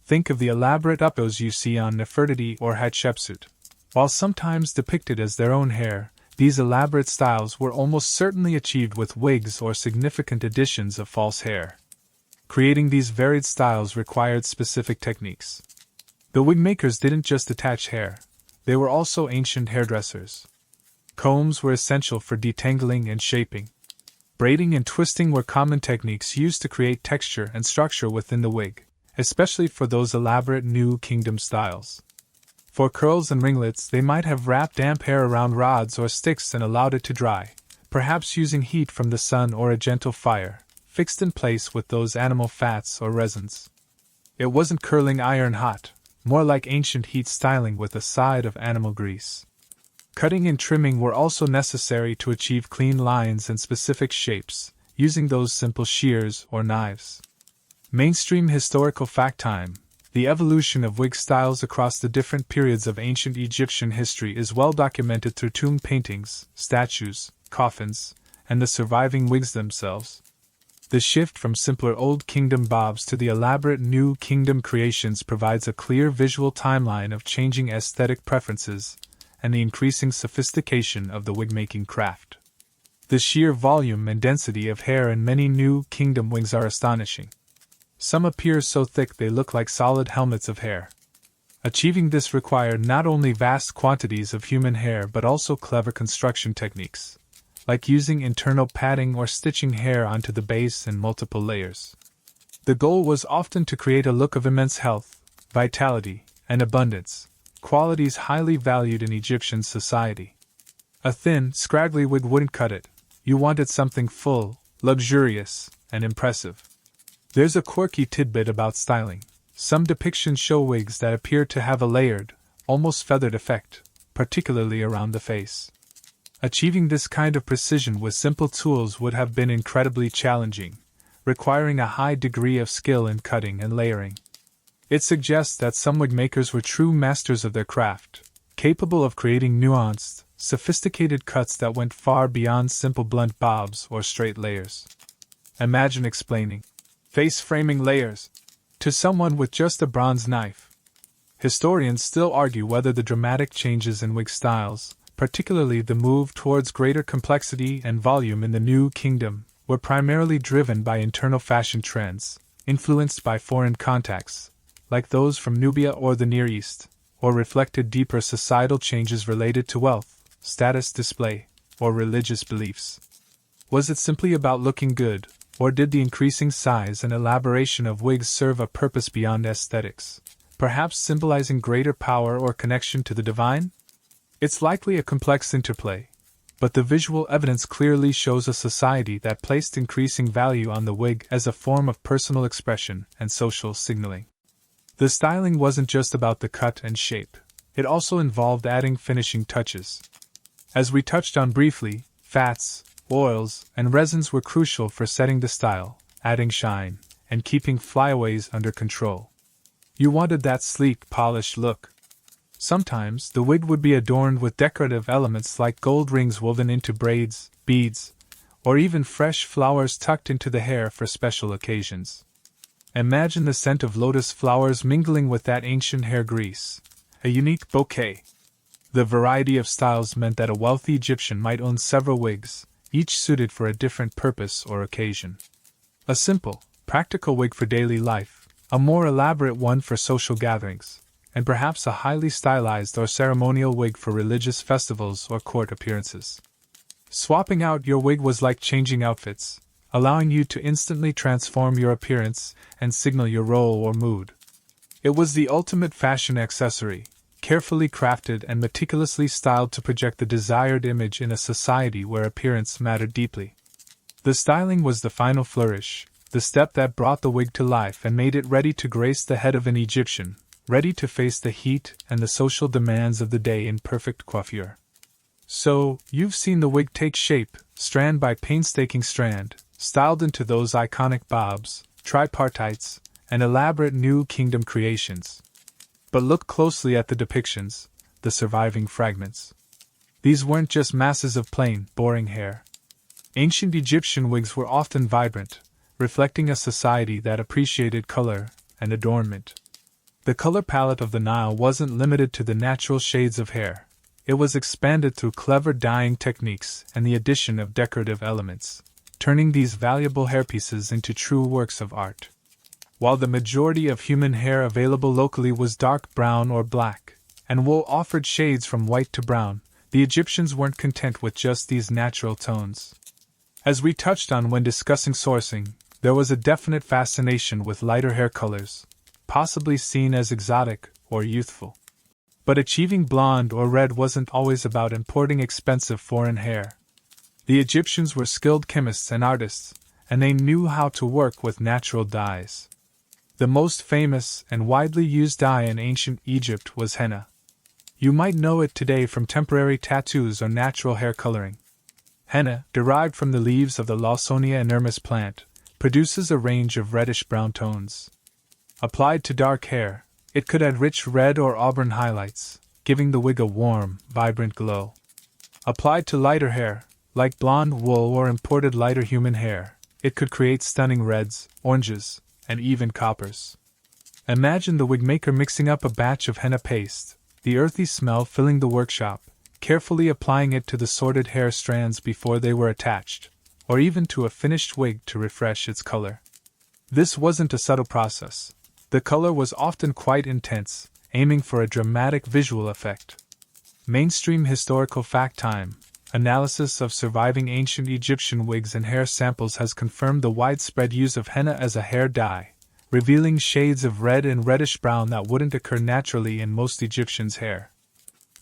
Think of the elaborate uppos you see on Nefertiti or Hatshepsut. While sometimes depicted as their own hair, these elaborate styles were almost certainly achieved with wigs or significant additions of false hair. Creating these varied styles required specific techniques. The wig makers didn't just attach hair, they were also ancient hairdressers. Combs were essential for detangling and shaping. Braiding and twisting were common techniques used to create texture and structure within the wig, especially for those elaborate New Kingdom styles. For curls and ringlets, they might have wrapped damp hair around rods or sticks and allowed it to dry, perhaps using heat from the sun or a gentle fire, fixed in place with those animal fats or resins. It wasn't curling iron hot, more like ancient heat styling with a side of animal grease. Cutting and trimming were also necessary to achieve clean lines and specific shapes, using those simple shears or knives. Mainstream historical fact time. The evolution of wig styles across the different periods of ancient Egyptian history is well documented through tomb paintings, statues, coffins, and the surviving wigs themselves. The shift from simpler Old Kingdom bobs to the elaborate New Kingdom creations provides a clear visual timeline of changing aesthetic preferences and the increasing sophistication of the wig-making craft. The sheer volume and density of hair in many New Kingdom wigs are astonishing. Some appear so thick they look like solid helmets of hair. Achieving this required not only vast quantities of human hair but also clever construction techniques, like using internal padding or stitching hair onto the base in multiple layers. The goal was often to create a look of immense health, vitality, and abundance, qualities highly valued in Egyptian society. A thin, scraggly wig wouldn't cut it. You wanted something full, luxurious, and impressive. There's a quirky tidbit about styling. Some depictions show wigs that appear to have a layered, almost feathered effect, particularly around the face. Achieving this kind of precision with simple tools would have been incredibly challenging, requiring a high degree of skill in cutting and layering. It suggests that some wig makers were true masters of their craft, capable of creating nuanced, sophisticated cuts that went far beyond simple blunt bobs or straight layers. Imagine explaining face framing layers to someone with just a bronze knife. Historians still argue whether the dramatic changes in wig styles, particularly the move towards greater complexity and volume in the New Kingdom, were primarily driven by internal fashion trends, influenced by foreign contacts, like those from Nubia or the Near East, or reflected deeper societal changes related to wealth, status display, or religious beliefs. Was it simply about looking good, or did the increasing size and elaboration of wigs serve a purpose beyond aesthetics, perhaps symbolizing greater power or connection to the divine? It's likely a complex interplay, but the visual evidence clearly shows a society that placed increasing value on the wig as a form of personal expression and social signaling. The styling wasn't just about the cut and shape, it also involved adding finishing touches. As we touched on briefly, fats, oils, and resins were crucial for setting the style, adding shine, and keeping flyaways under control. You wanted that sleek, polished look. Sometimes the wig would be adorned with decorative elements like gold rings woven into braids, beads, or even fresh flowers tucked into the hair for special occasions. Imagine the scent of lotus flowers mingling with that ancient hair grease, a unique bouquet. The variety of styles meant that a wealthy Egyptian might own several wigs, each suited for a different purpose or occasion. A simple, practical wig for daily life, a more elaborate one for social gatherings, and perhaps a highly stylized or ceremonial wig for religious festivals or court appearances. Swapping out your wig was like changing outfits, allowing you to instantly transform your appearance and signal your role or mood. It was the ultimate fashion accessory, carefully crafted and meticulously styled to project the desired image in a society where appearance mattered deeply. The styling was the final flourish, the step that brought the wig to life and made it ready to grace the head of an Egyptian, ready to face the heat and the social demands of the day in perfect coiffure. So, you've seen the wig take shape, strand by painstaking strand, styled into those iconic bobs, tripartites, and elaborate New Kingdom creations. But look closely at the depictions, the surviving fragments. These weren't just masses of plain, boring hair. Ancient Egyptian wigs were often vibrant, reflecting a society that appreciated color and adornment. The color palette of the Nile wasn't limited to the natural shades of hair. It was expanded through clever dyeing techniques and the addition of decorative elements, turning these valuable hairpieces into true works of art. While the majority of human hair available locally was dark brown or black, and wool offered shades from white to brown, the Egyptians weren't content with just these natural tones. As we touched on when discussing sourcing, there was a definite fascination with lighter hair colors, possibly seen as exotic or youthful. But achieving blonde or red wasn't always about importing expensive foreign hair. The Egyptians were skilled chemists and artists, and they knew how to work with natural dyes. The most famous and widely used dye in ancient Egypt was henna. You might know it today from temporary tattoos or natural hair coloring. Henna, derived from the leaves of the Lawsonia inermis plant, produces a range of reddish-brown tones. Applied to dark hair, it could add rich red or auburn highlights, giving the wig a warm, vibrant glow. Applied to lighter hair, like blonde wool or imported lighter human hair, it could create stunning reds, oranges, and even coppers. Imagine the wigmaker mixing up a batch of henna paste, the earthy smell filling the workshop, carefully applying it to the sorted hair strands before they were attached, or even to a finished wig to refresh its color. This wasn't a subtle process. The color was often quite intense, aiming for a dramatic visual effect. Mainstream historical fact time. Analysis of surviving ancient Egyptian wigs and hair samples has confirmed the widespread use of henna as a hair dye, revealing shades of red and reddish-brown that wouldn't occur naturally in most Egyptians' hair.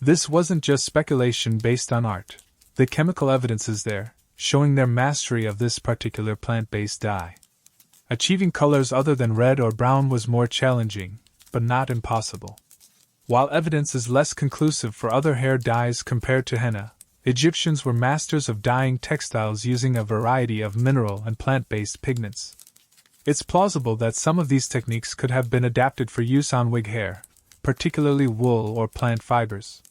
This wasn't just speculation based on art. The chemical evidence is there, showing their mastery of this particular plant-based dye. Achieving colors other than red or brown was more challenging, but not impossible. While evidence is less conclusive for other hair dyes compared to henna, Egyptians were masters of dyeing textiles using a variety of mineral and plant-based pigments. It's plausible that some of these techniques could have been adapted for use on wig hair, particularly wool or plant fibers.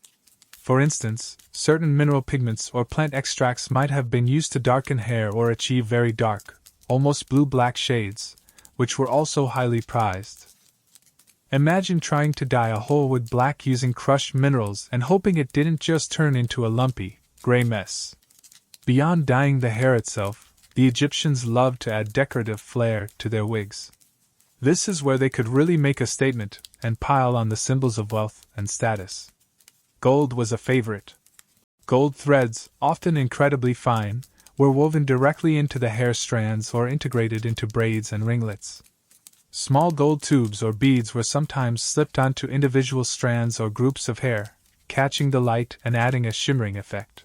For instance, certain mineral pigments or plant extracts might have been used to darken hair or achieve very dark, almost blue-black shades, which were also highly prized. Imagine trying to dye a whole wig black using crushed minerals and hoping it didn't just turn into a lumpy, gray mess. Beyond dyeing the hair itself, the Egyptians loved to add decorative flair to their wigs. This is where they could really make a statement and pile on the symbols of wealth and status. Gold was a favorite. Gold threads, often incredibly fine, were woven directly into the hair strands or integrated into braids and ringlets. Small gold tubes or beads were sometimes slipped onto individual strands or groups of hair, catching the light and adding a shimmering effect.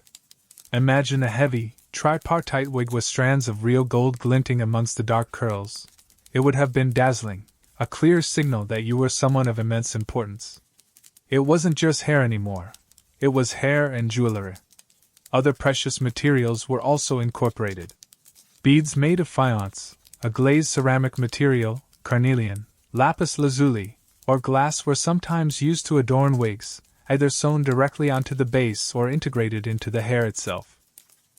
Imagine a heavy, tripartite wig with strands of real gold glinting amongst the dark curls. It would have been dazzling, a clear signal that you were someone of immense importance. It wasn't just hair anymore. It was hair and jewelry. Other precious materials were also incorporated. Beads made of faience, a glazed ceramic material, carnelian, lapis lazuli, or glass were sometimes used to adorn wigs, either sewn directly onto the base or integrated into the hair itself.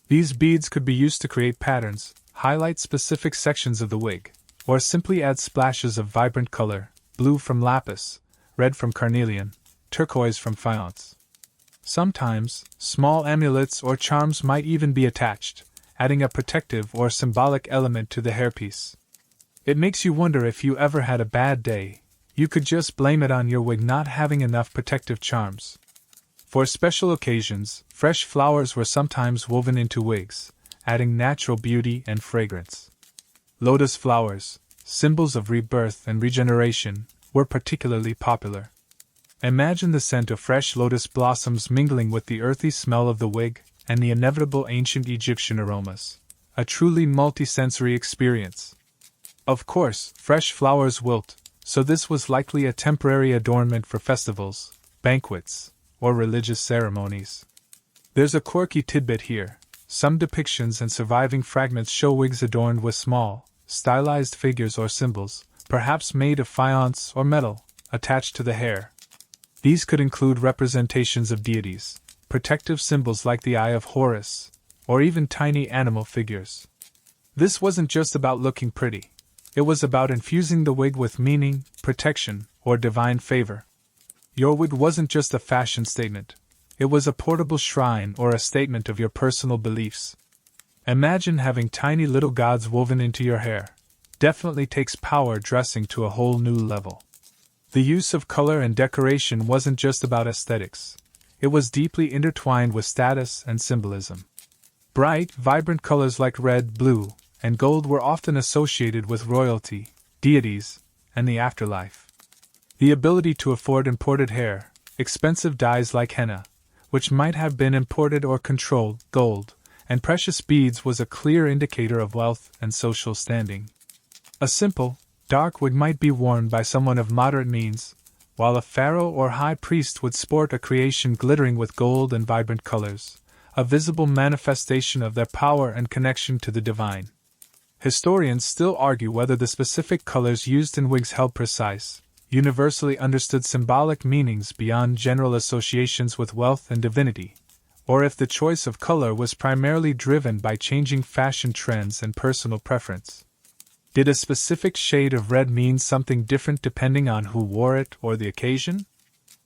These beads could be used to create patterns, highlight specific sections of the wig, or simply add splashes of vibrant color, blue from lapis, red from carnelian, turquoise from faience. Sometimes, small amulets or charms might even be attached, adding a protective or symbolic element to the hairpiece. It makes you wonder if you ever had a bad day, you could just blame it on your wig not having enough protective charms. For special occasions, fresh flowers were sometimes woven into wigs, adding natural beauty and fragrance. Lotus flowers, symbols of rebirth and regeneration, were particularly popular. Imagine the scent of fresh lotus blossoms mingling with the earthy smell of the wig and the inevitable ancient Egyptian aromas. A truly multi-sensory experience. Of course, fresh flowers wilt, so this was likely a temporary adornment for festivals, banquets, or religious ceremonies. There's a quirky tidbit here. Some depictions and surviving fragments show wigs adorned with small, stylized figures or symbols, perhaps made of faience or metal, attached to the hair. These could include representations of deities, protective symbols like the Eye of Horus, or even tiny animal figures. This wasn't just about looking pretty. It was about infusing the wig with meaning, protection, or divine favor. Your wig wasn't just a fashion statement. It was a portable shrine or a statement of your personal beliefs. Imagine having tiny little gods woven into your hair. Definitely takes power dressing to a whole new level. The use of color and decoration wasn't just about aesthetics. It was deeply intertwined with status and symbolism. Bright, vibrant colors like red, blue, and gold were often associated with royalty, deities, and the afterlife. The ability to afford imported hair, expensive dyes like henna, which might have been imported or controlled, gold, and precious beads was a clear indicator of wealth and social standing. A simple, dark wig might be worn by someone of moderate means, while a pharaoh or high priest would sport a creation glittering with gold and vibrant colors, a visible manifestation of their power and connection to the divine. Historians still argue whether the specific colors used in wigs held precise, universally understood symbolic meanings beyond general associations with wealth and divinity, or if the choice of color was primarily driven by changing fashion trends and personal preference. Did a specific shade of red mean something different depending on who wore it or the occasion?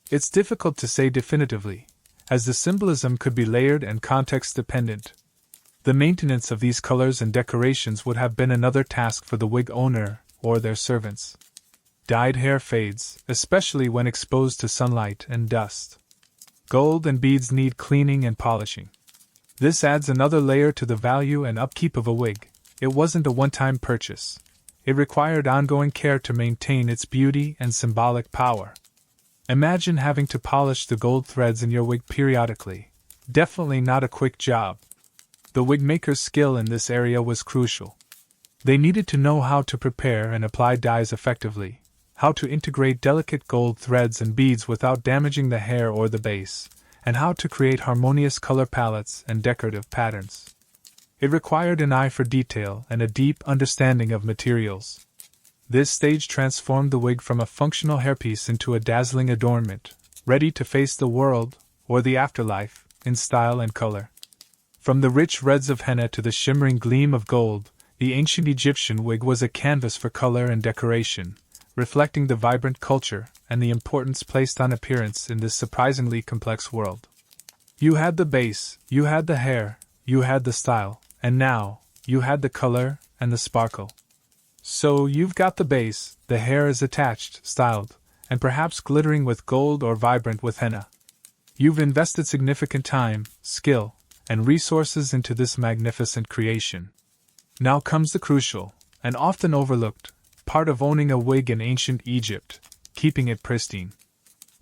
It's difficult to say definitively, as the symbolism could be layered and context-dependent. The maintenance of these colors and decorations would have been another task for the wig owner or their servants. Dyed hair fades, especially when exposed to sunlight and dust. Gold and beads need cleaning and polishing. This adds another layer to the value and upkeep of a wig. It wasn't a one-time purchase. It required ongoing care to maintain its beauty and symbolic power. Imagine having to polish the gold threads in your wig periodically. Definitely not a quick job. The wig maker's skill in this area was crucial. They needed to know how to prepare and apply dyes effectively, how to integrate delicate gold threads and beads without damaging the hair or the base, and how to create harmonious color palettes and decorative patterns. It required an eye for detail and a deep understanding of materials. This stage transformed the wig from a functional hairpiece into a dazzling adornment, ready to face the world, or the afterlife, in style and color. From the rich reds of henna to the shimmering gleam of gold, the ancient Egyptian wig was a canvas for color and decoration, reflecting the vibrant culture and the importance placed on appearance in this surprisingly complex world. You had the base, you had the hair, you had the style, and now, you had the color and the sparkle. So you've got the base, the hair is attached, styled, and perhaps glittering with gold or vibrant with henna. You've invested significant time, skill, and resources into this magnificent creation. Now comes the crucial, and often overlooked, part of owning a wig in ancient Egypt, keeping it pristine.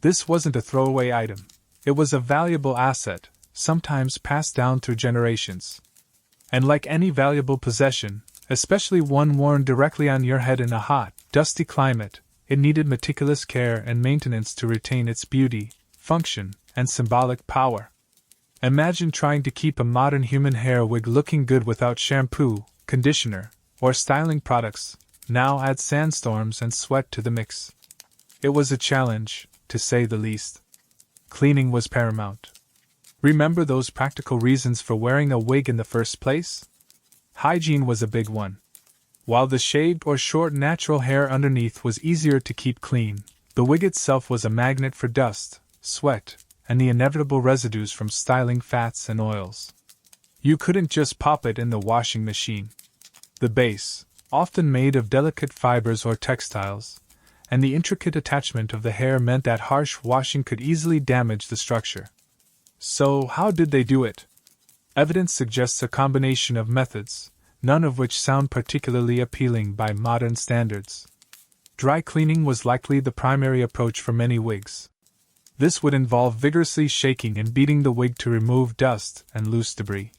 This wasn't a throwaway item. It was a valuable asset, sometimes passed down through generations. And like any valuable possession, especially one worn directly on your head in a hot, dusty climate, it needed meticulous care and maintenance to retain its beauty, function, and symbolic power. Imagine trying to keep a modern human hair wig looking good without shampoo, conditioner, or styling products. Now add sandstorms and sweat to the mix. It was a challenge, to say the least. Cleaning was paramount. Remember those practical reasons for wearing a wig in the first place? Hygiene was a big one. While the shaved or short natural hair underneath was easier to keep clean, the wig itself was a magnet for dust, sweat, and the inevitable residues from styling fats and oils. You couldn't just pop it in the washing machine. The base, often made of delicate fibers or textiles, and the intricate attachment of the hair meant that harsh washing could easily damage the structure. So, how did they do it? Evidence suggests a combination of methods, none of which sound particularly appealing by modern standards. Dry cleaning was likely the primary approach for many wigs. This would involve vigorously shaking and beating the wig to remove dust and loose debris.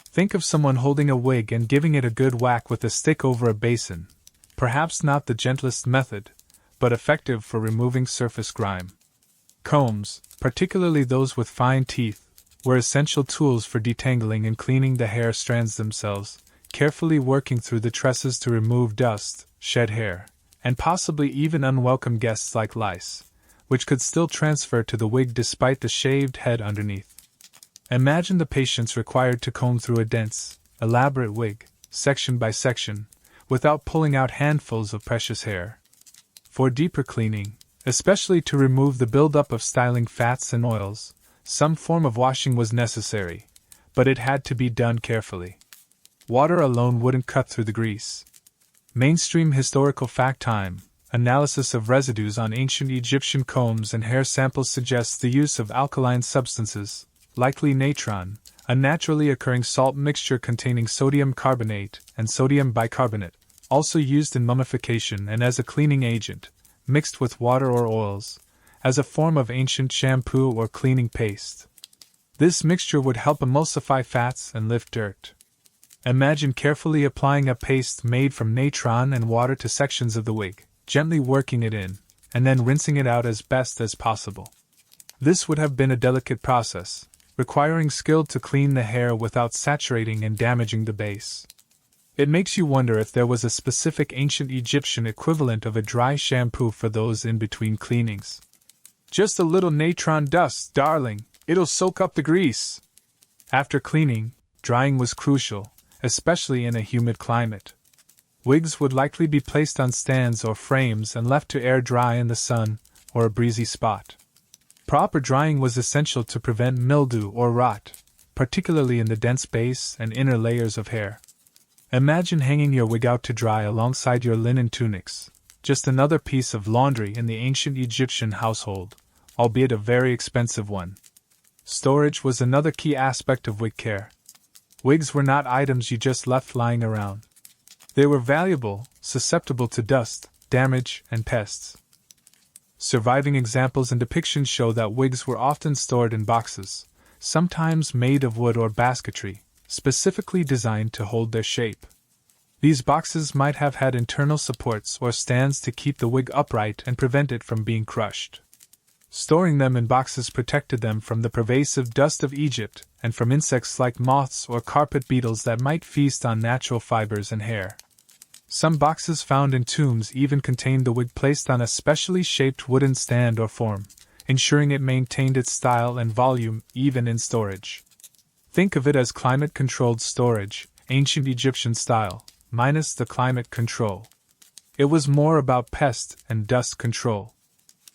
Think of someone holding a wig and giving it a good whack with a stick over a basin, perhaps not the gentlest method, but effective for removing surface grime. Combs, particularly those with fine teeth, were essential tools for detangling and cleaning the hair strands themselves, carefully working through the tresses to remove dust, shed hair, and possibly even unwelcome guests like lice, which could still transfer to the wig despite the shaved head underneath. Imagine the patience required to comb through a dense, elaborate wig, section by section, without pulling out handfuls of precious hair. For deeper cleaning, especially to remove the buildup of styling fats and oils, some form of washing was necessary, but it had to be done carefully. Water alone wouldn't cut through the grease. Mainstream historical fact time, analysis of residues on ancient Egyptian combs and hair samples suggests the use of alkaline substances, likely natron, a naturally occurring salt mixture containing sodium carbonate and sodium bicarbonate, also used in mummification and as a cleaning agent, mixed with water or oils, as a form of ancient shampoo or cleaning paste. This mixture would help emulsify fats and lift dirt. Imagine carefully applying a paste made from natron and water to sections of the wig, gently working it in, and then rinsing it out as best as possible. This would have been a delicate process, requiring skill to clean the hair without saturating and damaging the base. It makes you wonder if there was a specific ancient Egyptian equivalent of a dry shampoo for those in-between cleanings. Just a little natron dust, darling, it'll soak up the grease, After cleaning, drying was crucial, especially in a humid climate. Wigs would likely be placed on stands or frames and left to air dry in the sun or a breezy spot. Proper drying was essential to prevent mildew or rot, particularly in the dense base and inner layers of hair. Imagine hanging your wig out to dry alongside your linen tunics, just another piece of laundry in the ancient Egyptian household, albeit a very expensive one. Storage was another key aspect of wig care. Wigs were not items you just left lying around. They were valuable, susceptible to dust, damage, and pests. Surviving examples and depictions show that wigs were often stored in boxes, sometimes made of wood or basketry, specifically designed to hold their shape. These boxes might have had internal supports or stands to keep the wig upright and prevent it from being crushed. Storing them in boxes protected them from the pervasive dust of Egypt and from insects like moths or carpet beetles that might feast on natural fibers and hair. Some boxes found in tombs even contained the wig placed on a specially shaped wooden stand or form, ensuring it maintained its style and volume even in storage. Think of it as climate-controlled storage, ancient Egyptian style, minus the climate control. It was more about pest and dust control.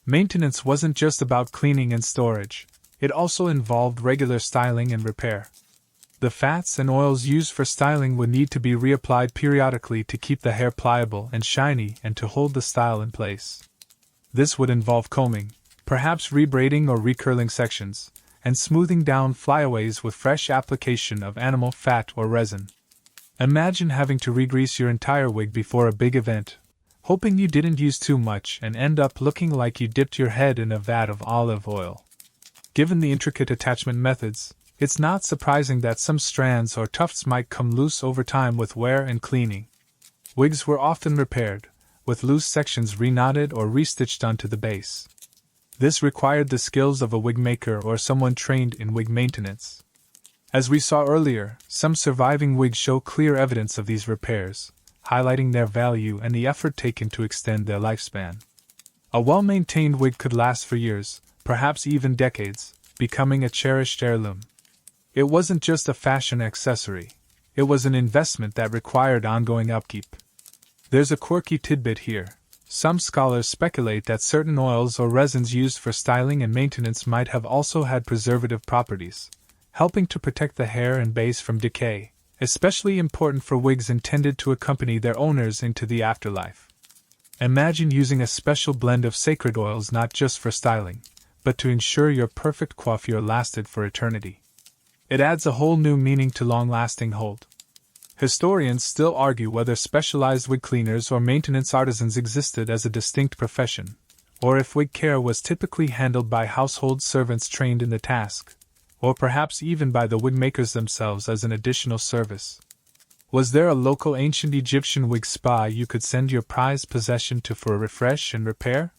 Maintenance wasn't just about cleaning and storage, it also involved regular styling and repair. The fats and oils used for styling would need to be reapplied periodically to keep the hair pliable and shiny and to hold the style in place. This would involve combing, perhaps rebraiding or recurling sections, and smoothing down flyaways with fresh application of animal fat or resin. Imagine having to re-grease your entire wig before a big event, hoping you didn't use too much and end up looking like you dipped your head in a vat of olive oil. Given the intricate attachment methods, it's not surprising that some strands or tufts might come loose over time with wear and cleaning. Wigs were often repaired, with loose sections reknotted or restitched onto the base. This required the skills of a wig maker or someone trained in wig maintenance. As we saw earlier, some surviving wigs show clear evidence of these repairs, highlighting their value and the effort taken to extend their lifespan. A well-maintained wig could last for years, perhaps even decades, becoming a cherished heirloom. It wasn't just a fashion accessory, it was an investment that required ongoing upkeep. There's a quirky tidbit here. Some scholars speculate that certain oils or resins used for styling and maintenance might have also had preservative properties, helping to protect the hair and base from decay, especially important for wigs intended to accompany their owners into the afterlife. Imagine using a special blend of sacred oils not just for styling, but to ensure your perfect coiffure lasted for eternity. It adds a whole new meaning to long-lasting hold. Historians still argue whether specialized wig cleaners or maintenance artisans existed as a distinct profession, or if wig care was typically handled by household servants trained in the task, or perhaps even by the wig makers themselves as an additional service. Was there a local ancient Egyptian wig spa you could send your prized possession to for a refresh and repair?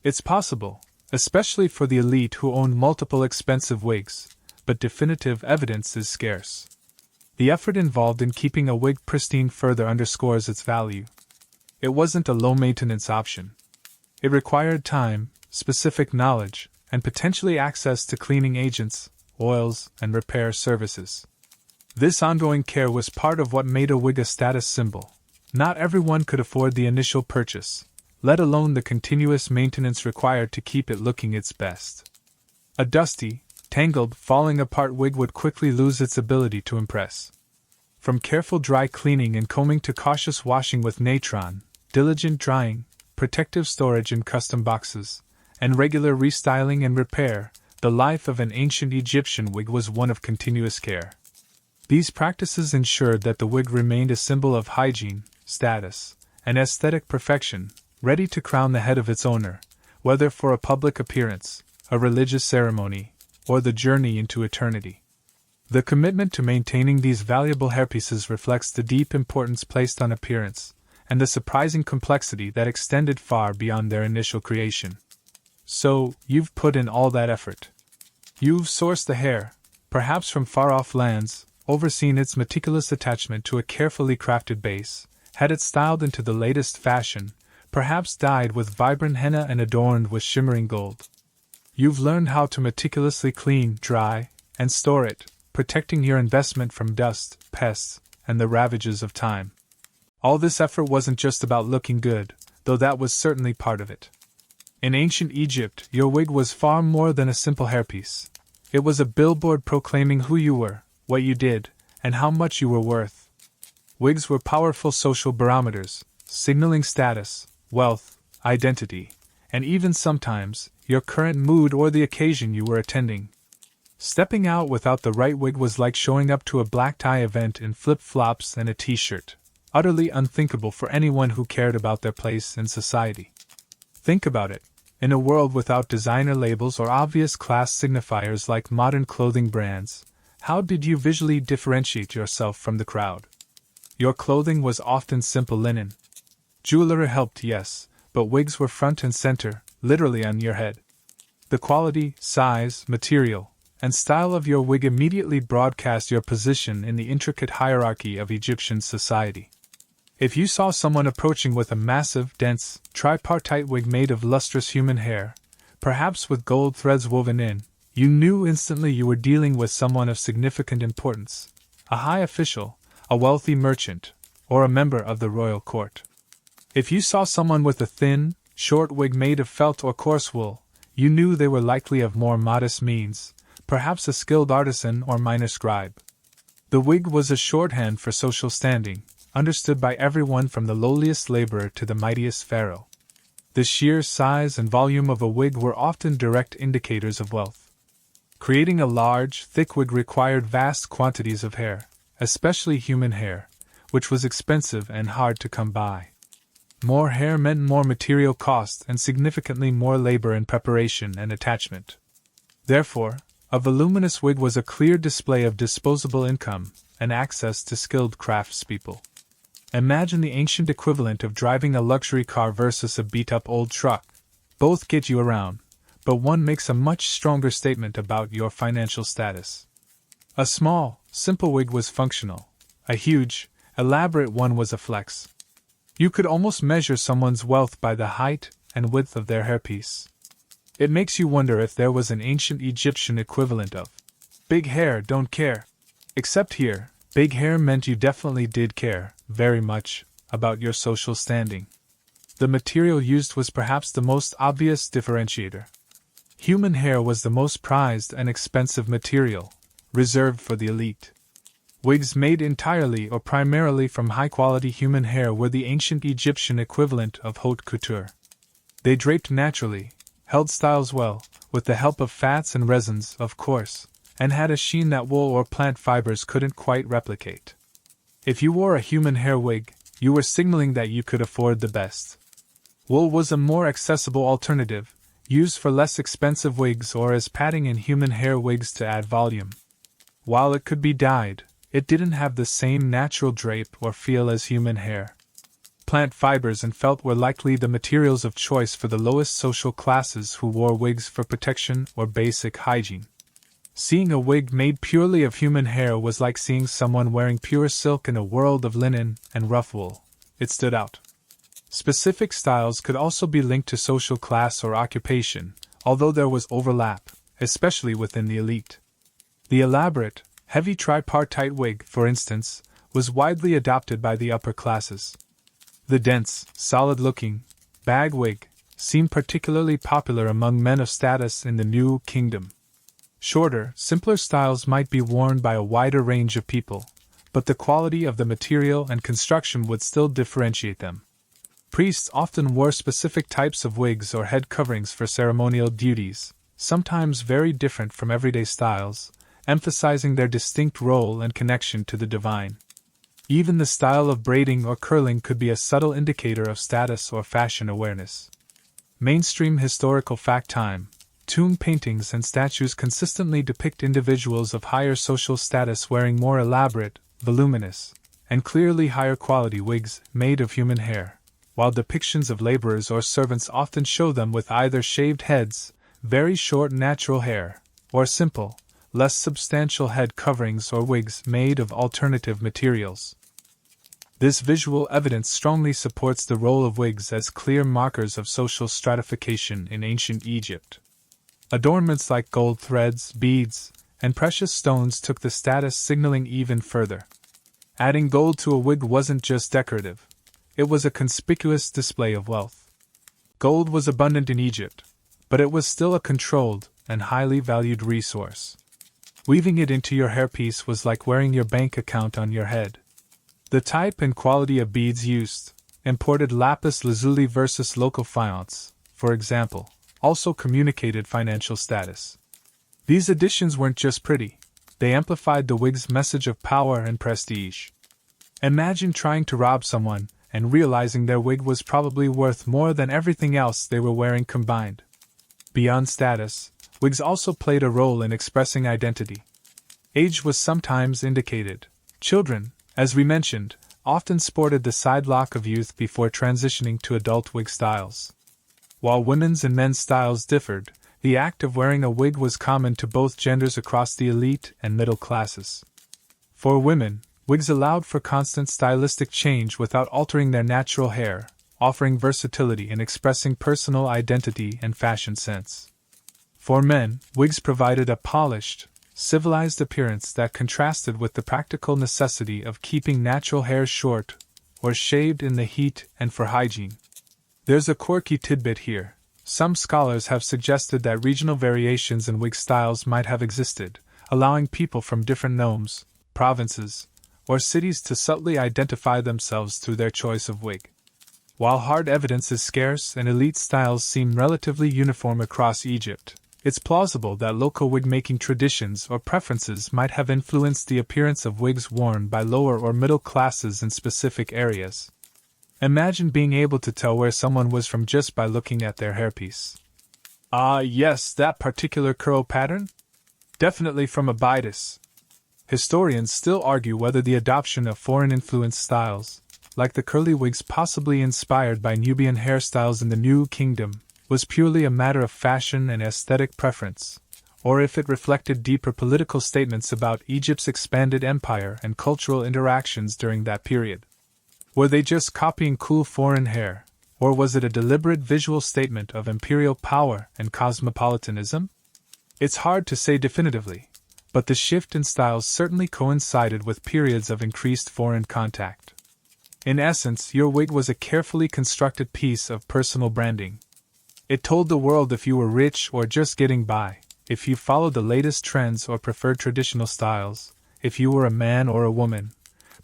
It's possible, especially for the elite who owned multiple expensive wigs, but definitive evidence is scarce. The effort involved in keeping a wig pristine further underscores its value. It wasn't a low-maintenance option. It required time, specific knowledge, and potentially access to cleaning agents, oils, and repair services. This ongoing care was part of what made a wig a status symbol. Not everyone could afford the initial purchase, let alone the continuous maintenance required to keep it looking its best. A dusty, tangled, falling apart wig would quickly lose its ability to impress. From careful dry cleaning and combing to cautious washing with natron, diligent drying, protective storage in custom boxes, and regular restyling and repair, the life of an ancient Egyptian wig was one of continuous care. These practices ensured that the wig remained a symbol of hygiene, status, and aesthetic perfection, ready to crown the head of its owner, whether for a public appearance, a religious ceremony, or the journey into eternity. The commitment to maintaining these valuable hairpieces reflects the deep importance placed on appearance, and the surprising complexity that extended far beyond their initial creation. So, you've put in all that effort. You've sourced the hair, perhaps from far-off lands, overseen its meticulous attachment to a carefully crafted base, had it styled into the latest fashion, perhaps dyed with vibrant henna and adorned with shimmering gold. You've learned how to meticulously clean, dry, and store it, protecting your investment from dust, pests, and the ravages of time. All this effort wasn't just about looking good, though that was certainly part of it. In ancient Egypt, your wig was far more than a simple hairpiece. It was a billboard proclaiming who you were, what you did, and how much you were worth. Wigs were powerful social barometers, signaling status, wealth, identity, and even sometimes, your current mood or the occasion you were attending. Stepping out without the right wig was like showing up to a black tie event in flip-flops and a t-shirt, utterly unthinkable for anyone who cared about their place in society. Think about it. In a world without designer labels or obvious class signifiers like modern clothing brands, how did you visually differentiate yourself from the crowd? Your clothing was often simple linen. Jewelry helped, yes, but wigs were front and center, literally on your head. The quality, size, material, and style of your wig immediately broadcast your position in the intricate hierarchy of Egyptian society. If you saw someone approaching with a massive, dense, tripartite wig made of lustrous human hair, perhaps with gold threads woven in, you knew instantly you were dealing with someone of significant importance, a high official, a wealthy merchant, or a member of the royal court. If you saw someone with a thin, short wig made of felt or coarse wool, you knew they were likely of more modest means, perhaps a skilled artisan or minor scribe. The wig was a shorthand for social standing, understood by everyone from the lowliest laborer to the mightiest pharaoh. The sheer size and volume of a wig were often direct indicators of wealth. Creating a large, thick wig required vast quantities of hair, especially human hair, which was expensive and hard to come by. More hair meant more material cost and significantly more labor in preparation and attachment. Therefore, a voluminous wig was a clear display of disposable income and access to skilled craftspeople. Imagine the ancient equivalent of driving a luxury car versus a beat-up old truck. Both get you around, but one makes a much stronger statement about your financial status. A small, simple wig was functional. A huge, elaborate one was a flex. You could almost measure someone's wealth by the height and width of their hairpiece. It makes you wonder if there was an ancient Egyptian equivalent of big hair, don't care. Except here, big hair meant you definitely did care, very much, about your social standing. The material used was perhaps the most obvious differentiator. Human hair was the most prized and expensive material, reserved for the elite. Wigs made entirely or primarily from high-quality human hair were the ancient Egyptian equivalent of haute couture. They draped naturally, held styles well, with the help of fats and resins, of course, and had a sheen that wool or plant fibers couldn't quite replicate. If you wore a human hair wig, you were signaling that you could afford the best. Wool was a more accessible alternative, used for less expensive wigs or as padding in human hair wigs to add volume. While it could be dyed, it didn't have the same natural drape or feel as human hair. Plant fibers and felt were likely the materials of choice for the lowest social classes who wore wigs for protection or basic hygiene. Seeing a wig made purely of human hair was like seeing someone wearing pure silk in a world of linen and rough wool. It stood out. Specific styles could also be linked to social class or occupation, although there was overlap, especially within the elite. The elaborate, heavy tripartite wig, for instance, was widely adopted by the upper classes. The dense, solid-looking, bag wig seemed particularly popular among men of status in the New Kingdom. Shorter, simpler styles might be worn by a wider range of people, but the quality of the material and construction would still differentiate them. Priests often wore specific types of wigs or head coverings for ceremonial duties, sometimes very different from everyday styles, emphasizing their distinct role and connection to the divine. Even the style of braiding or curling could be a subtle indicator of status or fashion awareness. Mainstream historical fact time, tomb paintings and statues consistently depict individuals of higher social status wearing more elaborate, voluminous, and clearly higher quality wigs made of human hair, while depictions of laborers or servants often show them with either shaved heads, very short natural hair, or simple, less substantial head coverings or wigs made of alternative materials. This visual evidence strongly supports the role of wigs as clear markers of social stratification in ancient Egypt. Adornments like gold threads, beads, and precious stones took the status signaling even further. Adding gold to a wig wasn't just decorative, it was a conspicuous display of wealth. Gold was abundant in Egypt, but it was still a controlled and highly valued resource. Weaving it into your hairpiece was like wearing your bank account on your head. The type and quality of beads used, imported lapis lazuli versus local faience, for example, also communicated financial status. These additions weren't just pretty, they amplified the wig's message of power and prestige. Imagine trying to rob someone and realizing their wig was probably worth more than everything else they were wearing combined. Beyond status, wigs also played a role in expressing identity. Age was sometimes indicated. Children, as we mentioned, often sported the side lock of youth before transitioning to adult wig styles. While women's and men's styles differed, the act of wearing a wig was common to both genders across the elite and middle classes. For women, wigs allowed for constant stylistic change without altering their natural hair, offering versatility in expressing personal identity and fashion sense. For men, wigs provided a polished, civilized appearance that contrasted with the practical necessity of keeping natural hair short or shaved in the heat and for hygiene. There's a quirky tidbit here. Some scholars have suggested that regional variations in wig styles might have existed, allowing people from different nomes, provinces, or cities to subtly identify themselves through their choice of wig. While hard evidence is scarce and elite styles seem relatively uniform across Egypt, it's plausible that local wig-making traditions or preferences might have influenced the appearance of wigs worn by lower or middle classes in specific areas. Imagine being able to tell where someone was from just by looking at their hairpiece. Ah, yes, that particular curl pattern? Definitely from Abydos. Historians still argue whether the adoption of foreign-influenced styles, like the curly wigs possibly inspired by Nubian hairstyles in the New Kingdom, was purely a matter of fashion and aesthetic preference, or if it reflected deeper political statements about Egypt's expanded empire and cultural interactions during that period. Were they just copying cool foreign hair, or was it a deliberate visual statement of imperial power and cosmopolitanism? It's hard to say definitively, but the shift in styles certainly coincided with periods of increased foreign contact. In essence, your wig was a carefully constructed piece of personal branding. It told the world if you were rich or just getting by, if you followed the latest trends or preferred traditional styles, if you were a man or a woman,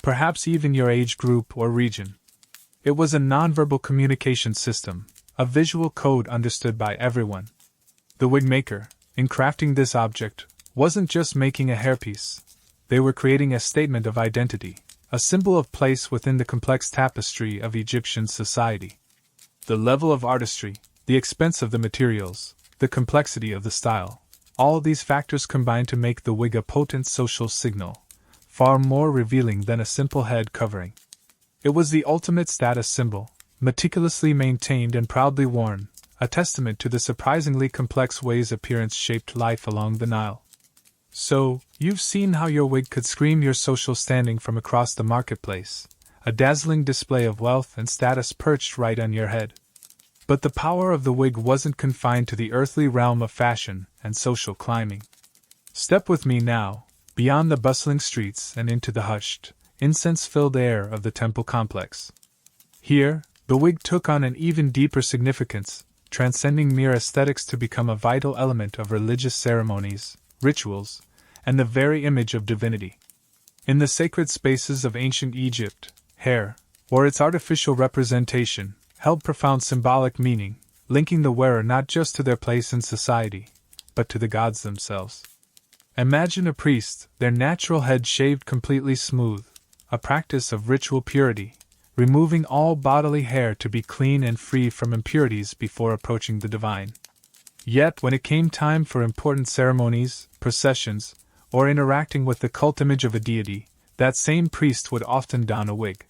perhaps even your age group or region. It was a nonverbal communication system, a visual code understood by everyone. The wig maker, in crafting this object, wasn't just making a hairpiece. They were creating a statement of identity, a symbol of place within the complex tapestry of Egyptian society. The level of artistry, the expense of the materials, the complexity of the style, all these factors combined to make the wig a potent social signal, far more revealing than a simple head covering. It was the ultimate status symbol, meticulously maintained and proudly worn, a testament to the surprisingly complex ways appearance shaped life along the Nile. So, you've seen how your wig could scream your social standing from across the marketplace, a dazzling display of wealth and status perched right on your head. But the power of the wig wasn't confined to the earthly realm of fashion and social climbing. Step with me now, beyond the bustling streets and into the hushed, incense-filled air of the temple complex. Here, the wig took on an even deeper significance, transcending mere aesthetics to become a vital element of religious ceremonies, rituals, and the very image of divinity. In the sacred spaces of ancient Egypt, hair, or its artificial representation, held profound symbolic meaning, linking the wearer not just to their place in society, but to the gods themselves. Imagine a priest, their natural head shaved completely smooth, a practice of ritual purity, removing all bodily hair to be clean and free from impurities before approaching the divine. Yet when it came time for important ceremonies, processions, or interacting with the cult image of a deity, that same priest would often don a wig.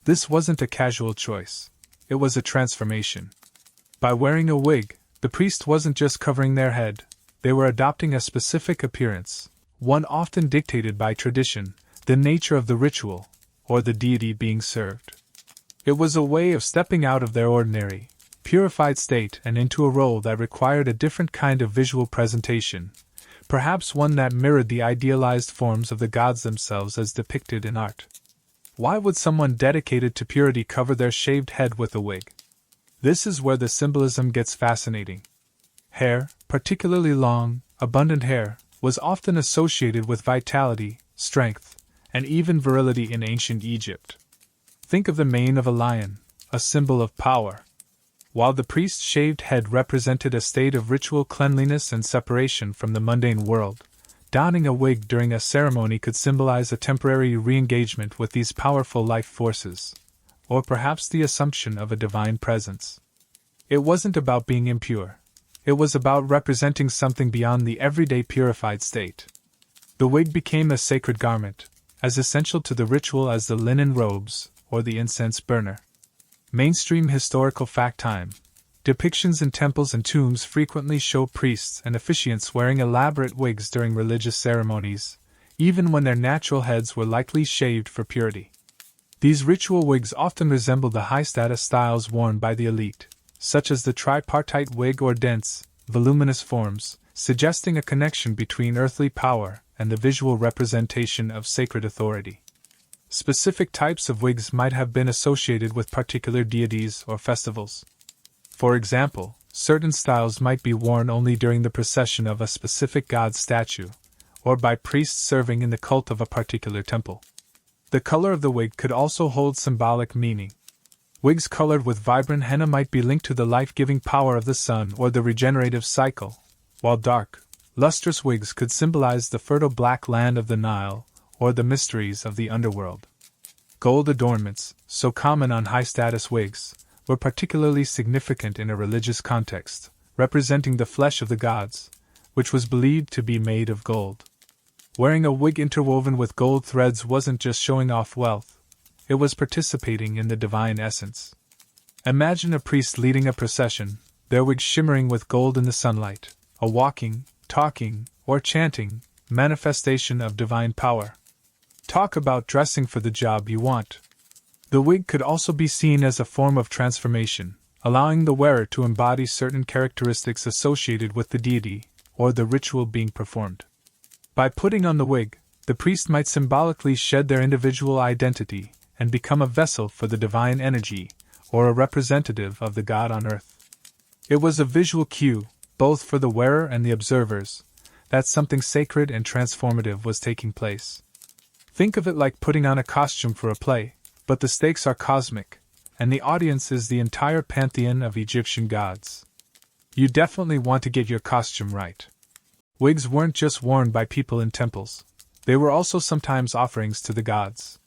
This wasn't a casual choice. It was a transformation. By wearing a wig, the priest wasn't just covering their head, they were adopting a specific appearance, one often dictated by tradition, the nature of the ritual, or the deity being served. It was a way of stepping out of their ordinary, purified state and into a role that required a different kind of visual presentation, perhaps one that mirrored the idealized forms of the gods themselves as depicted in art. Why would someone dedicated to purity cover their shaved head with a wig? This is where the symbolism gets fascinating. Hair, particularly long, abundant hair, was often associated with vitality, strength, and even virility in ancient Egypt. Think of the mane of a lion, a symbol of power. While the priest's shaved head represented a state of ritual cleanliness and separation from the mundane world, donning a wig during a ceremony could symbolize a temporary re-engagement with these powerful life forces, or perhaps the assumption of a divine presence. It wasn't about being impure. It was about representing something beyond the everyday purified state. The wig became a sacred garment, as essential to the ritual as the linen robes or the incense burner. Mainstream historical fact time. Depictions in temples and tombs frequently show priests and officiants wearing elaborate wigs during religious ceremonies, even when their natural heads were likely shaved for purity. These ritual wigs often resemble the high-status styles worn by the elite, such as the tripartite wig or dense, voluminous forms, suggesting a connection between earthly power and the visual representation of sacred authority. Specific types of wigs might have been associated with particular deities or festivals. For example, certain styles might be worn only during the procession of a specific god's statue, or by priests serving in the cult of a particular temple. The color of the wig could also hold symbolic meaning. Wigs colored with vibrant henna might be linked to the life-giving power of the sun or the regenerative cycle, while dark, lustrous wigs could symbolize the fertile black land of the Nile or the mysteries of the underworld. Gold adornments, so common on high-status wigs, were particularly significant in a religious context, representing the flesh of the gods, which was believed to be made of gold. Wearing a wig interwoven with gold threads wasn't just showing off wealth, it was participating in the divine essence. Imagine a priest leading a procession, their wig shimmering with gold in the sunlight, a walking, talking, or chanting manifestation of divine power. Talk about dressing for the job you want. The wig could also be seen as a form of transformation, allowing the wearer to embody certain characteristics associated with the deity or the ritual being performed. By putting on the wig, the priest might symbolically shed their individual identity and become a vessel for the divine energy or a representative of the god on earth. It was a visual cue, both for the wearer and the observers, that something sacred and transformative was taking place. Think of it like putting on a costume for a play, but the stakes are cosmic, and the audience is the entire pantheon of Egyptian gods. You definitely want to get your costume right. Wigs weren't just worn by people in temples, they were also sometimes offerings to the gods.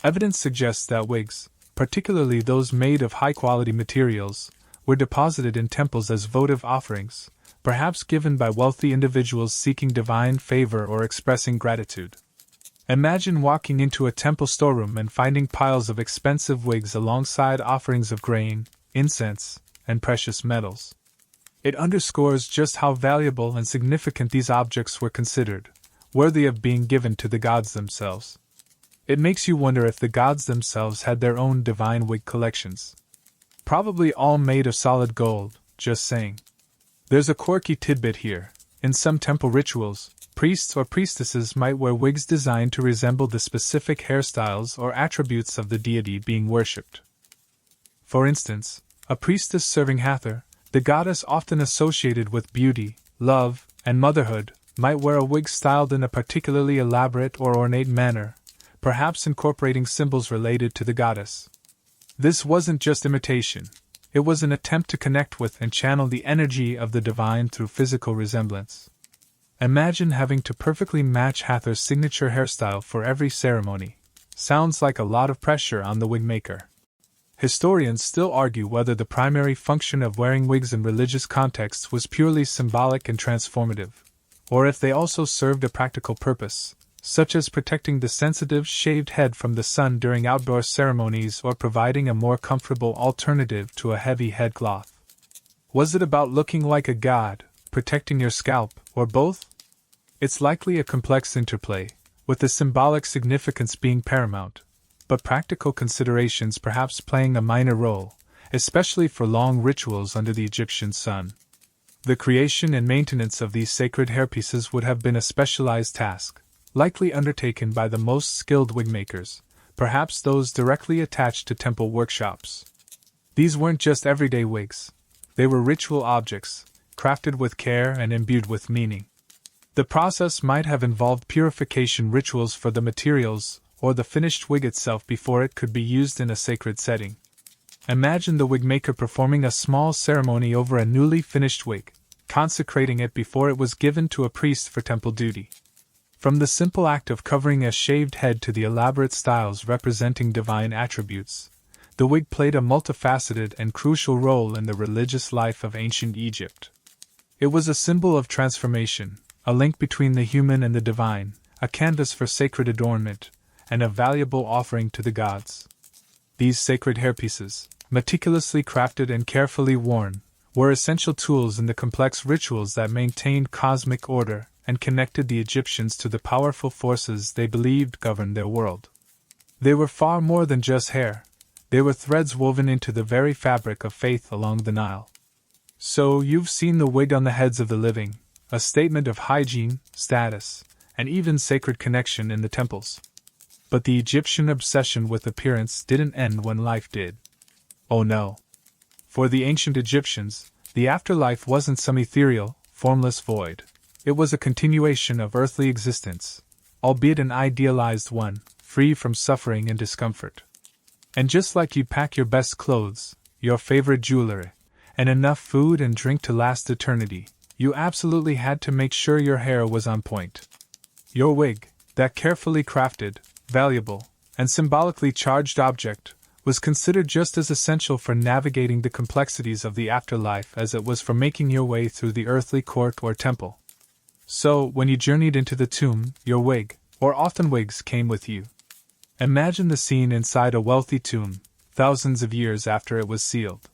Evidence suggests that wigs, particularly those made of high-quality materials, were deposited in temples as votive offerings, perhaps given by wealthy individuals seeking divine favor or expressing gratitude. Imagine walking into a temple storeroom and finding piles of expensive wigs alongside offerings of grain, incense, and precious metals. It underscores just how valuable and significant these objects were considered, worthy of being given to the gods themselves. It makes you wonder if the gods themselves had their own divine wig collections. Probably all made of solid gold, just saying. There's a quirky tidbit here. In some temple rituals, priests or priestesses might wear wigs designed to resemble the specific hairstyles or attributes of the deity being worshipped. For instance, a priestess serving Hathor, the goddess often associated with beauty, love, and motherhood, might wear a wig styled in a particularly elaborate or ornate manner, perhaps incorporating symbols related to the goddess. This wasn't just imitation, it was an attempt to connect with and channel the energy of the divine through physical resemblance. Imagine having to perfectly match Hathor's signature hairstyle for every ceremony. Sounds like a lot of pressure on the wig maker. Historians still argue whether the primary function of wearing wigs in religious contexts was purely symbolic and transformative, or if they also served a practical purpose, such as protecting the sensitive, shaved head from the sun during outdoor ceremonies or providing a more comfortable alternative to a heavy headcloth. Was it about looking like a god, protecting your scalp, or both? It's likely a complex interplay, with the symbolic significance being paramount, but practical considerations perhaps playing a minor role, especially for long rituals under the Egyptian sun. The creation and maintenance of these sacred hairpieces would have been a specialized task, likely undertaken by the most skilled wigmakers, perhaps those directly attached to temple workshops. These weren't just everyday wigs. They were ritual objects, crafted with care and imbued with meaning. The process might have involved purification rituals for the materials or the finished wig itself before it could be used in a sacred setting. Imagine the wigmaker performing a small ceremony over a newly finished wig, consecrating it before it was given to a priest for temple duty. From the simple act of covering a shaved head to the elaborate styles representing divine attributes, the wig played a multifaceted and crucial role in the religious life of ancient Egypt. It was a symbol of transformation, a link between the human and the divine, a canvas for sacred adornment, and a valuable offering to the gods. These sacred hairpieces, meticulously crafted and carefully worn, were essential tools in the complex rituals that maintained cosmic order and connected the Egyptians to the powerful forces they believed governed their world. They were far more than just hair. They were threads woven into the very fabric of faith along the Nile. So you've seen the wig on the heads of the living, a statement of hygiene, status, and even sacred connection in the temples. But the Egyptian obsession with appearance didn't end when life did. Oh no. For the ancient Egyptians, the afterlife wasn't some ethereal, formless void. It was a continuation of earthly existence, albeit an idealized one, free from suffering and discomfort. And just like you pack your best clothes, your favorite jewelry, and enough food and drink to last eternity, you absolutely had to make sure your hair was on point. Your wig, that carefully crafted, valuable, and symbolically charged object, was considered just as essential for navigating the complexities of the afterlife as it was for making your way through the earthly court or temple. So, when you journeyed into the tomb, your wig, or often wigs, came with you. Imagine the scene inside a wealthy tomb, thousands of years after it was sealed.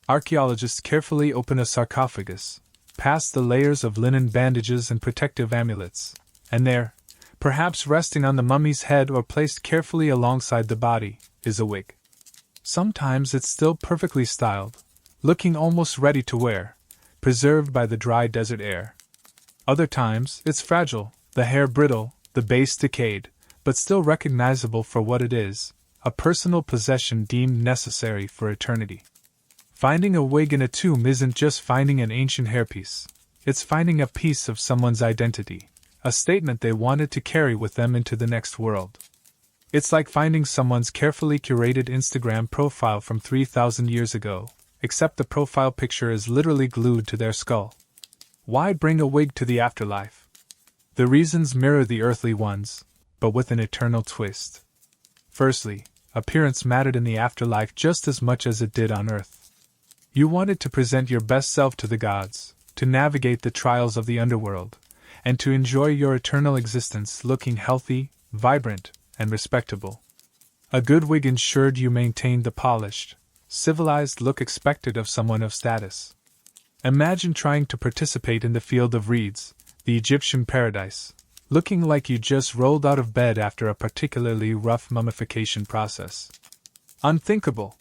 Archaeologists carefully open a sarcophagus, past the layers of linen bandages and protective amulets, and there, perhaps resting on the mummy's head or placed carefully alongside the body, is a wig. Sometimes it's still perfectly styled, looking almost ready to wear, preserved by the dry desert air. Other times, it's fragile, the hair brittle, the base decayed, but still recognizable for what it is, a personal possession deemed necessary for eternity. Finding a wig in a tomb isn't just finding an ancient hairpiece, it's finding a piece of someone's identity, a statement they wanted to carry with them into the next world. It's like finding someone's carefully curated Instagram profile from 3,000 years ago, except the profile picture is literally glued to their skull. Why bring a wig to the afterlife? The reasons mirror the earthly ones, but with an eternal twist. Firstly, appearance mattered in the afterlife just as much as it did on earth. You wanted to present your best self to the gods, to navigate the trials of the underworld, and to enjoy your eternal existence looking healthy, vibrant, and respectable. A good wig ensured you maintained the polished, civilized look expected of someone of status. Imagine trying to participate in the Field of Reeds, the Egyptian paradise, looking like you just rolled out of bed after a particularly rough mummification process. Unthinkable!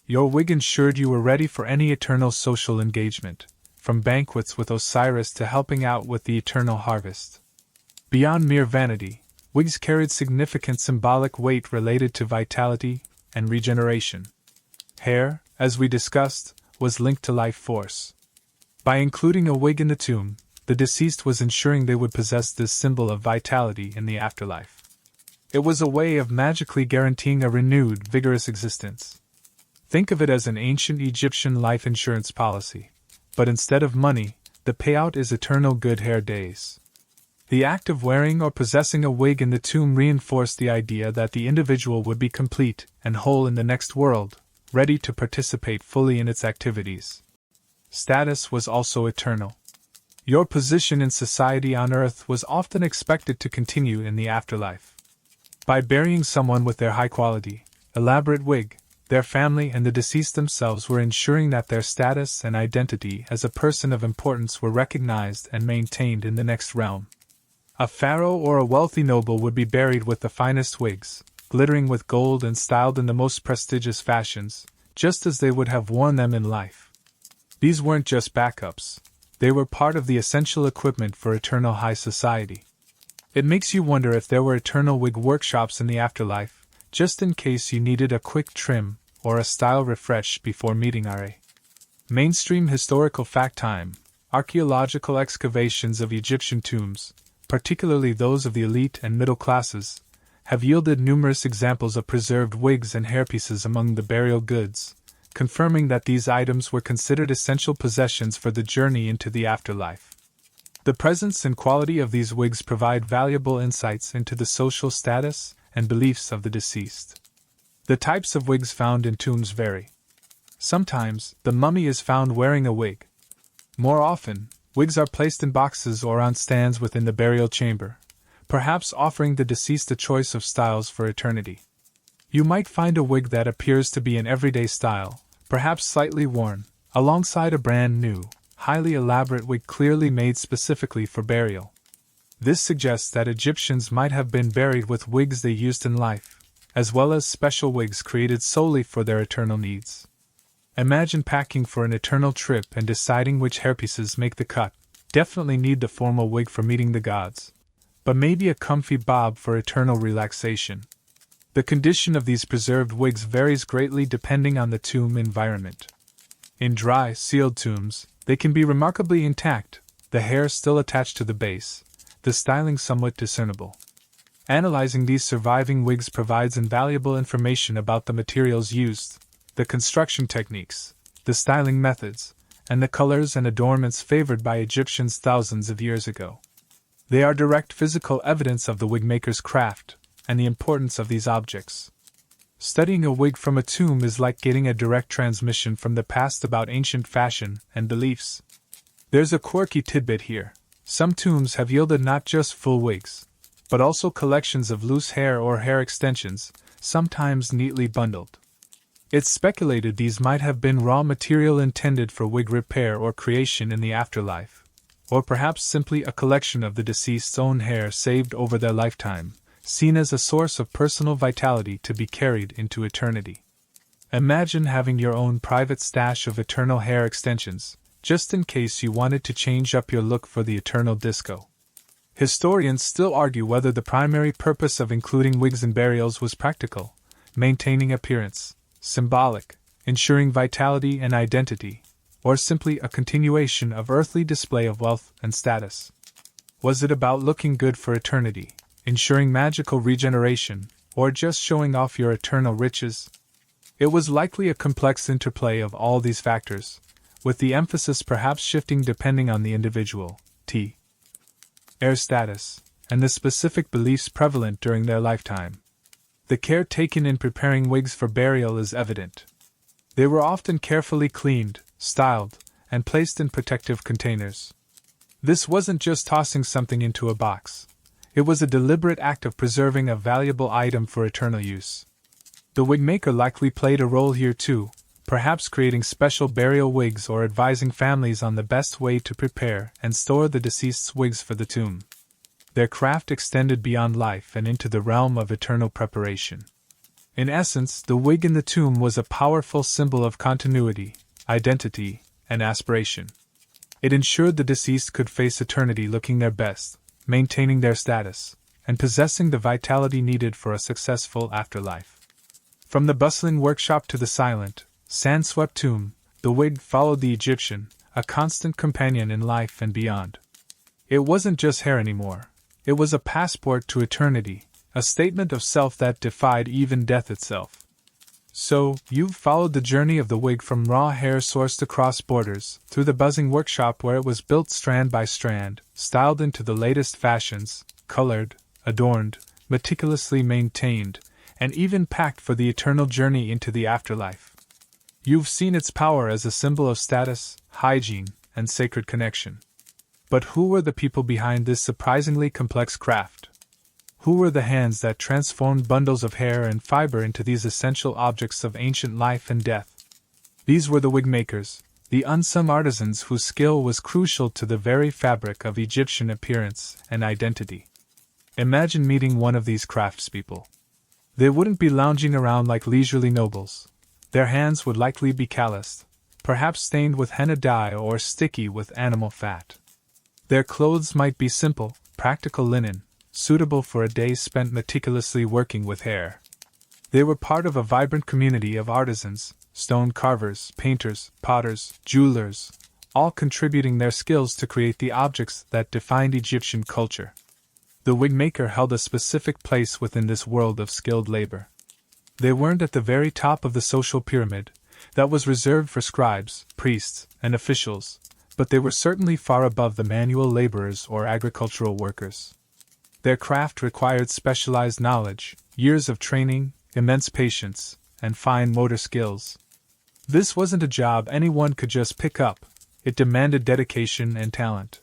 Your wig ensured you were ready for any eternal social engagement, from banquets with Osiris to helping out with the eternal harvest. Beyond mere vanity, wigs carried significant symbolic weight related to vitality and regeneration. Hair, as we discussed, was linked to life force. By including a wig in the tomb, the deceased was ensuring they would possess this symbol of vitality in the afterlife. It was a way of magically guaranteeing a renewed, vigorous existence. Think of it as an ancient Egyptian life insurance policy, but instead of money, the payout is eternal good hair days. The act of wearing or possessing a wig in the tomb reinforced the idea that the individual would be complete and whole in the next world, ready to participate fully in its activities. Status was also eternal. Your position in society on earth was often expected to continue in the afterlife. By burying someone with their high-quality, elaborate wig, their family and the deceased themselves were ensuring that their status and identity as a person of importance were recognized and maintained in the next realm. A pharaoh or a wealthy noble would be buried with the finest wigs, glittering with gold and styled in the most prestigious fashions, just as they would have worn them in life. These weren't just backups, They were part of the essential equipment for eternal high society. It makes you wonder if there were eternal wig workshops in the afterlife, just in case you needed a quick trim or a style refresh before meeting our mainstream historical fact time. Archaeological excavations of Egyptian tombs, particularly those of the elite and middle classes, have yielded numerous examples of preserved wigs and hairpieces among the burial goods, confirming that these items were considered essential possessions for the journey into the afterlife. The presence and quality of these wigs provide valuable insights into the social status and beliefs of the deceased. The types of wigs found in tombs vary. Sometimes, the mummy is found wearing a wig. More often, wigs are placed in boxes or on stands within the burial chamber, perhaps offering the deceased a choice of styles for eternity. You might find a wig that appears to be an everyday style, perhaps slightly worn, alongside a brand new, highly elaborate wig clearly made specifically for burial. This suggests that Egyptians might have been buried with wigs they used in life, as well as special wigs created solely for their eternal needs. Imagine packing for an eternal trip and deciding which hairpieces make the cut. Definitely need the formal wig for meeting the gods, but maybe a comfy bob for eternal relaxation. The condition of these preserved wigs varies greatly depending on the tomb environment. In dry, sealed tombs, they can be remarkably intact, the hair still attached to the base, the styling somewhat discernible. Analyzing these surviving wigs provides invaluable information about the materials used, the construction techniques, the styling methods, and the colors and adornments favored by Egyptians thousands of years ago. They are direct physical evidence of the wigmaker's craft and the importance of these objects. Studying a wig from a tomb is like getting a direct transmission from the past about ancient fashion and beliefs. There's a quirky tidbit here. Some tombs have yielded not just full wigs, but also collections of loose hair or hair extensions, sometimes neatly bundled. It's speculated these might have been raw material intended for wig repair or creation in the afterlife, or perhaps simply a collection of the deceased's own hair saved over their lifetime, seen as a source of personal vitality to be carried into eternity. Imagine having your own private stash of eternal hair extensions, just in case you wanted to change up your look for the eternal disco. Historians still argue whether the primary purpose of including wigs in burials was practical, maintaining appearance, symbolic, ensuring vitality and identity, or simply a continuation of earthly display of wealth and status. Was it about looking good for eternity, ensuring magical regeneration, or just showing off your eternal riches? It was likely a complex interplay of all these factors, with the emphasis perhaps shifting depending on the individual, air status, and the specific beliefs prevalent during their lifetime. The care taken in preparing wigs for burial is evident. They were often carefully cleaned, styled, and placed in protective containers. This wasn't just tossing something into a box. It was a deliberate act of preserving a valuable item for eternal use. The wigmaker likely played a role here too, perhaps creating special burial wigs or advising families on the best way to prepare and store the deceased's wigs for the tomb. Their craft extended beyond life and into the realm of eternal preparation. In essence, the wig in the tomb was a powerful symbol of continuity, identity, and aspiration. It ensured the deceased could face eternity looking their best, maintaining their status, and possessing the vitality needed for a successful afterlife. From the bustling workshop to the silent, sand-swept tomb, the wig followed the Egyptian, a constant companion in life and beyond. It wasn't just hair anymore. It was a passport to eternity, a statement of self that defied even death itself. So, you've followed the journey of the wig from raw hair sourced across borders, through the buzzing workshop where it was built strand by strand, styled into the latest fashions, colored, adorned, meticulously maintained, and even packed for the eternal journey into the afterlife. You've seen its power as a symbol of status, hygiene, and sacred connection. But who were the people behind this surprisingly complex craft? Who were the hands that transformed bundles of hair and fiber into these essential objects of ancient life and death? These were the wig makers, the unsung artisans whose skill was crucial to the very fabric of Egyptian appearance and identity. Imagine meeting one of these craftspeople. They wouldn't be lounging around like leisurely nobles. Their hands would likely be calloused, perhaps stained with henna dye or sticky with animal fat. Their clothes might be simple, practical linen, suitable for a day spent meticulously working with hair. They were part of a vibrant community of artisans, stone carvers, painters, potters, jewelers, all contributing their skills to create the objects that defined Egyptian culture. The wigmaker held a specific place within this world of skilled labor. They weren't at the very top of the social pyramid that was reserved for scribes, priests, and officials, but they were certainly far above the manual laborers or agricultural workers. Their craft required specialized knowledge, years of training, immense patience, and fine motor skills. This wasn't a job anyone could just pick up, it demanded dedication and talent.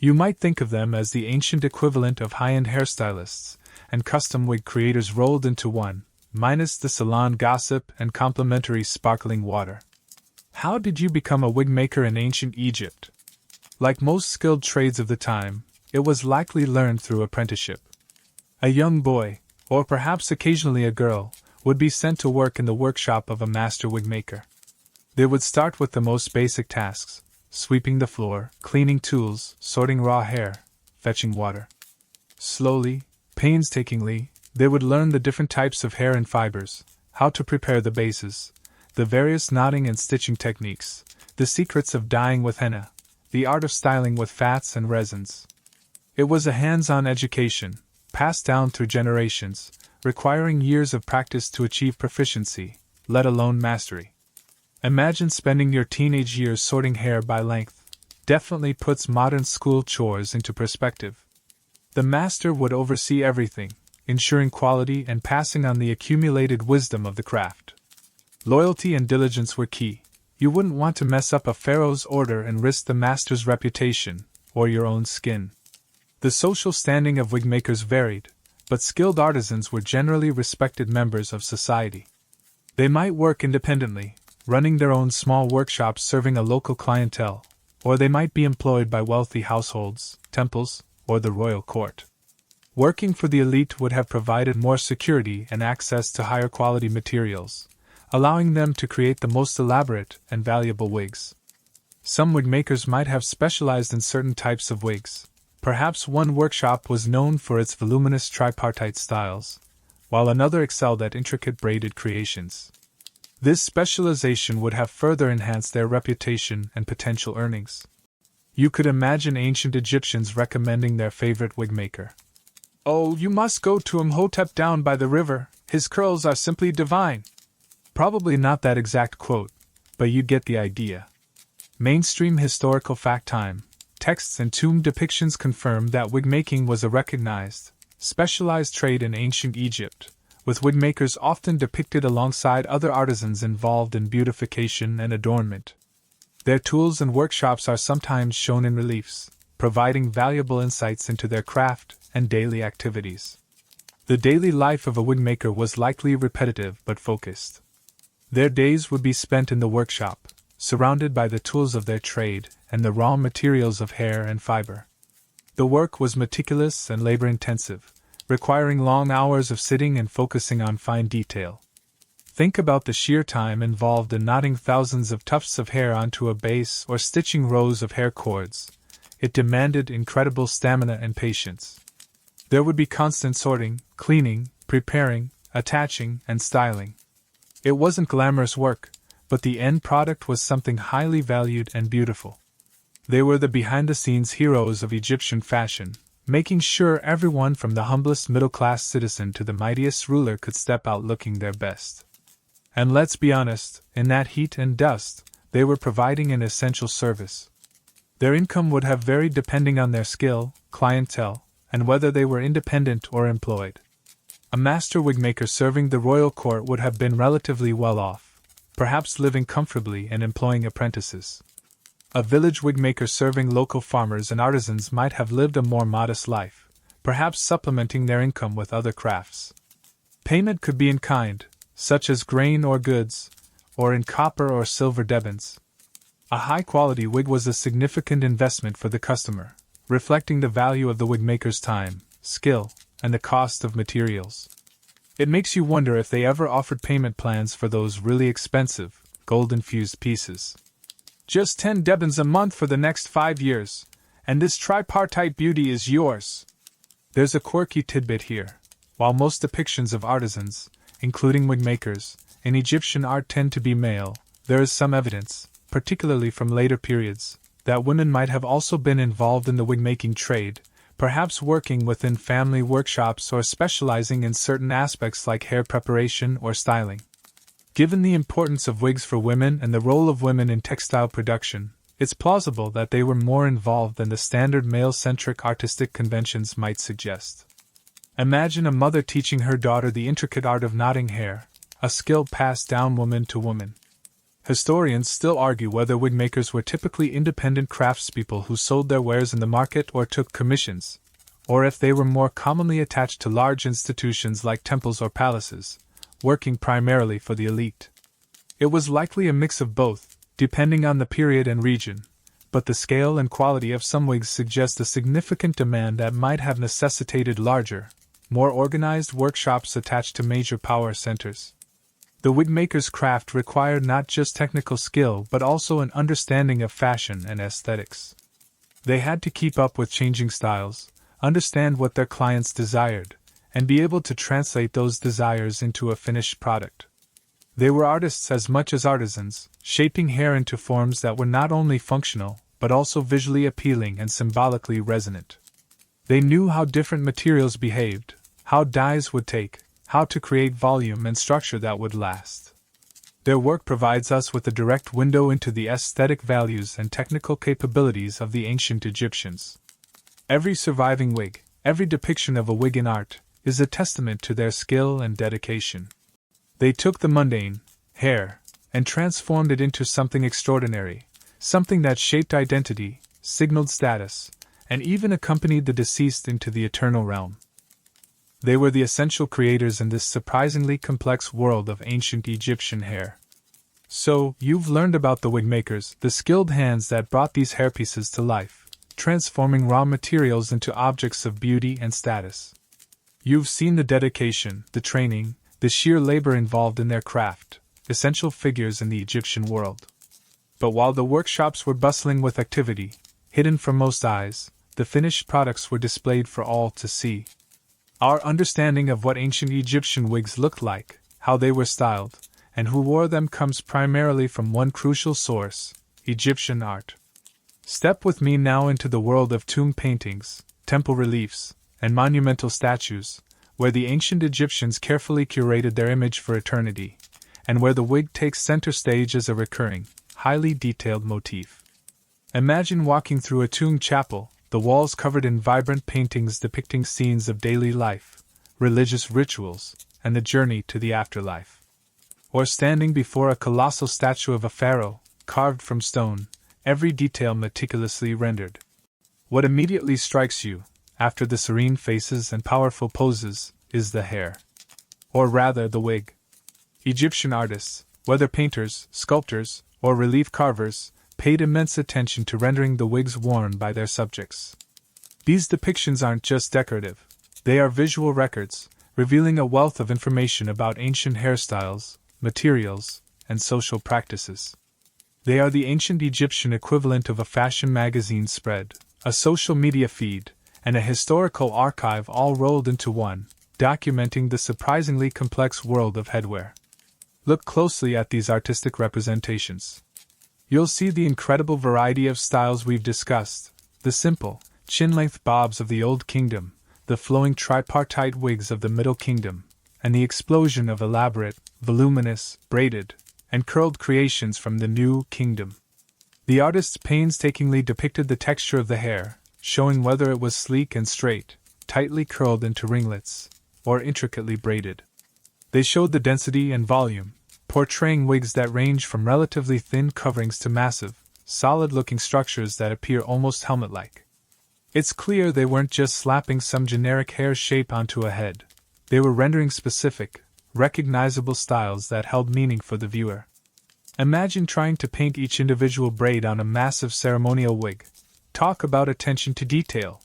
You might think of them as the ancient equivalent of high-end hairstylists and custom wig creators rolled into one, minus the salon gossip and complimentary sparkling water. How did you become a wig maker in ancient Egypt? Like most skilled trades of the time, it was likely learned through apprenticeship. A young boy, or perhaps occasionally a girl, would be sent to work in the workshop of a master wig maker. They would start with the most basic tasks: sweeping the floor, cleaning tools, sorting raw hair, fetching water. Slowly, painstakingly, they would learn the different types of hair and fibers, how to prepare the bases, the various knotting and stitching techniques, the secrets of dyeing with henna, the art of styling with fats and resins. It was a hands-on education, passed down through generations, requiring years of practice to achieve proficiency, let alone mastery. Imagine spending your teenage years sorting hair by length. Definitely puts modern school chores into perspective. The master would oversee everything, ensuring quality and passing on the accumulated wisdom of the craft. Loyalty and diligence were key. You wouldn't want to mess up a pharaoh's order and risk the master's reputation, or your own skin. The social standing of wigmakers varied, but skilled artisans were generally respected members of society. They might work independently, running their own small workshops serving a local clientele, or they might be employed by wealthy households, temples, or the royal court. Working for the elite would have provided more security and access to higher quality materials, allowing them to create the most elaborate and valuable wigs. Some wigmakers might have specialized in certain types of wigs. Perhaps one workshop was known for its voluminous tripartite styles, while another excelled at intricate braided creations. This specialization would have further enhanced their reputation and potential earnings. You could imagine ancient Egyptians recommending their favorite wigmaker. "Oh, you must go to Imhotep down by the river, his curls are simply divine." Probably not that exact quote, but you get the idea. Mainstream historical fact time. Texts and tomb depictions confirm that wigmaking was a recognized, specialized trade in ancient Egypt, with wigmakers often depicted alongside other artisans involved in beautification and adornment. Their tools and workshops are sometimes shown in reliefs, providing valuable insights into their craft and daily activities. The daily life of a wigmaker was likely repetitive but focused. Their days would be spent in the workshop, surrounded by the tools of their trade and the raw materials of hair and fiber. The work was meticulous and labor-intensive, requiring long hours of sitting and focusing on fine detail. Think about the sheer time involved in knotting thousands of tufts of hair onto a base or stitching rows of hair cords. It demanded incredible stamina and patience. There would be constant sorting, cleaning, preparing, attaching, and styling. It wasn't glamorous work, but the end product was something highly valued and beautiful. They were the behind-the-scenes heroes of Egyptian fashion, making sure everyone from the humblest middle-class citizen to the mightiest ruler could step out looking their best. And let's be honest, in that heat and dust, they were providing an essential service. Their income would have varied depending on their skill, clientele, and whether they were independent or employed. A master wigmaker serving the royal court would have been relatively well off, perhaps living comfortably and employing apprentices. A village wigmaker serving local farmers and artisans might have lived a more modest life, perhaps supplementing their income with other crafts. Payment could be in kind, such as grain or goods, or in copper or silver debents. A high-quality wig was a significant investment for the customer, reflecting the value of the wigmaker's time, skill, and the cost of materials. It makes you wonder if they ever offered payment plans for those really expensive, gold-infused pieces. Just 10 debons a month for the next 5 years, and this tripartite beauty is yours. There's a quirky tidbit here. While most depictions of artisans, including wig makers, in Egyptian art tend to be male, there is some evidence, particularly from later periods, that women might have also been involved in the wig-making trade, perhaps working within family workshops or specializing in certain aspects like hair preparation or styling. Given the importance of wigs for women and the role of women in textile production, it's plausible that they were more involved than the standard male-centric artistic conventions might suggest. Imagine a mother teaching her daughter the intricate art of knotting hair, a skill passed down woman to woman. Historians still argue whether wig makers were typically independent craftspeople who sold their wares in the market or took commissions, or if they were more commonly attached to large institutions like temples or palaces, working primarily for the elite. It was likely a mix of both, depending on the period and region, but the scale and quality of some wigs suggest a significant demand that might have necessitated larger, more organized workshops attached to major power centers. The wig maker's craft required not just technical skill but also an understanding of fashion and aesthetics. They had to keep up with changing styles, understand what their clients desired, and be able to translate those desires into a finished product. They were artists as much as artisans, shaping hair into forms that were not only functional, but also visually appealing and symbolically resonant. They knew how different materials behaved, how dyes would take, how to create volume and structure that would last. Their work provides us with a direct window into the aesthetic values and technical capabilities of the ancient Egyptians. Every surviving wig, every depiction of a wig in art, is a testament to their skill and dedication. They took the mundane, hair, and transformed it into something extraordinary, something that shaped identity, signaled status, and even accompanied the deceased into the eternal realm. They were the essential creators in this surprisingly complex world of ancient Egyptian hair. So, you've learned about the wig makers, the skilled hands that brought these hairpieces to life, transforming raw materials into objects of beauty and status. You've seen the dedication, the training, the sheer labor involved in their craft, essential figures in the Egyptian world. But while the workshops were bustling with activity, hidden from most eyes, the finished products were displayed for all to see. Our understanding of what ancient Egyptian wigs looked like, how they were styled, and who wore them comes primarily from one crucial source: Egyptian art. Step with me now into the world of tomb paintings, temple reliefs, and monumental statues, where the ancient Egyptians carefully curated their image for eternity, and where the wig takes center stage as a recurring, highly detailed motif. Imagine walking through a tomb chapel, the walls covered in vibrant paintings depicting scenes of daily life, religious rituals, and the journey to the afterlife. Or standing before a colossal statue of a pharaoh, carved from stone, every detail meticulously rendered. What immediately strikes you, after the serene faces and powerful poses, is the hair. Or rather, the wig. Egyptian artists, whether painters, sculptors, or relief carvers, paid immense attention to rendering the wigs worn by their subjects. These depictions aren't just decorative, they are visual records, revealing a wealth of information about ancient hairstyles, materials, and social practices. They are the ancient Egyptian equivalent of a fashion magazine spread, a social media feed, and a historical archive all rolled into one, documenting the surprisingly complex world of headwear. Look closely at these artistic representations. You'll see the incredible variety of styles we've discussed: the simple, chin-length bobs of the Old Kingdom, the flowing tripartite wigs of the Middle Kingdom, and the explosion of elaborate, voluminous, braided, and curled creations from the New Kingdom. The artists painstakingly depicted the texture of the hair, showing whether it was sleek and straight, tightly curled into ringlets, or intricately braided. They showed the density and volume, portraying wigs that range from relatively thin coverings to massive, solid-looking structures that appear almost helmet-like. It's clear they weren't just slapping some generic hair shape onto a head. They were rendering specific, recognizable styles that held meaning for the viewer. Imagine trying to paint each individual braid on a massive ceremonial wig. Talk about attention to detail.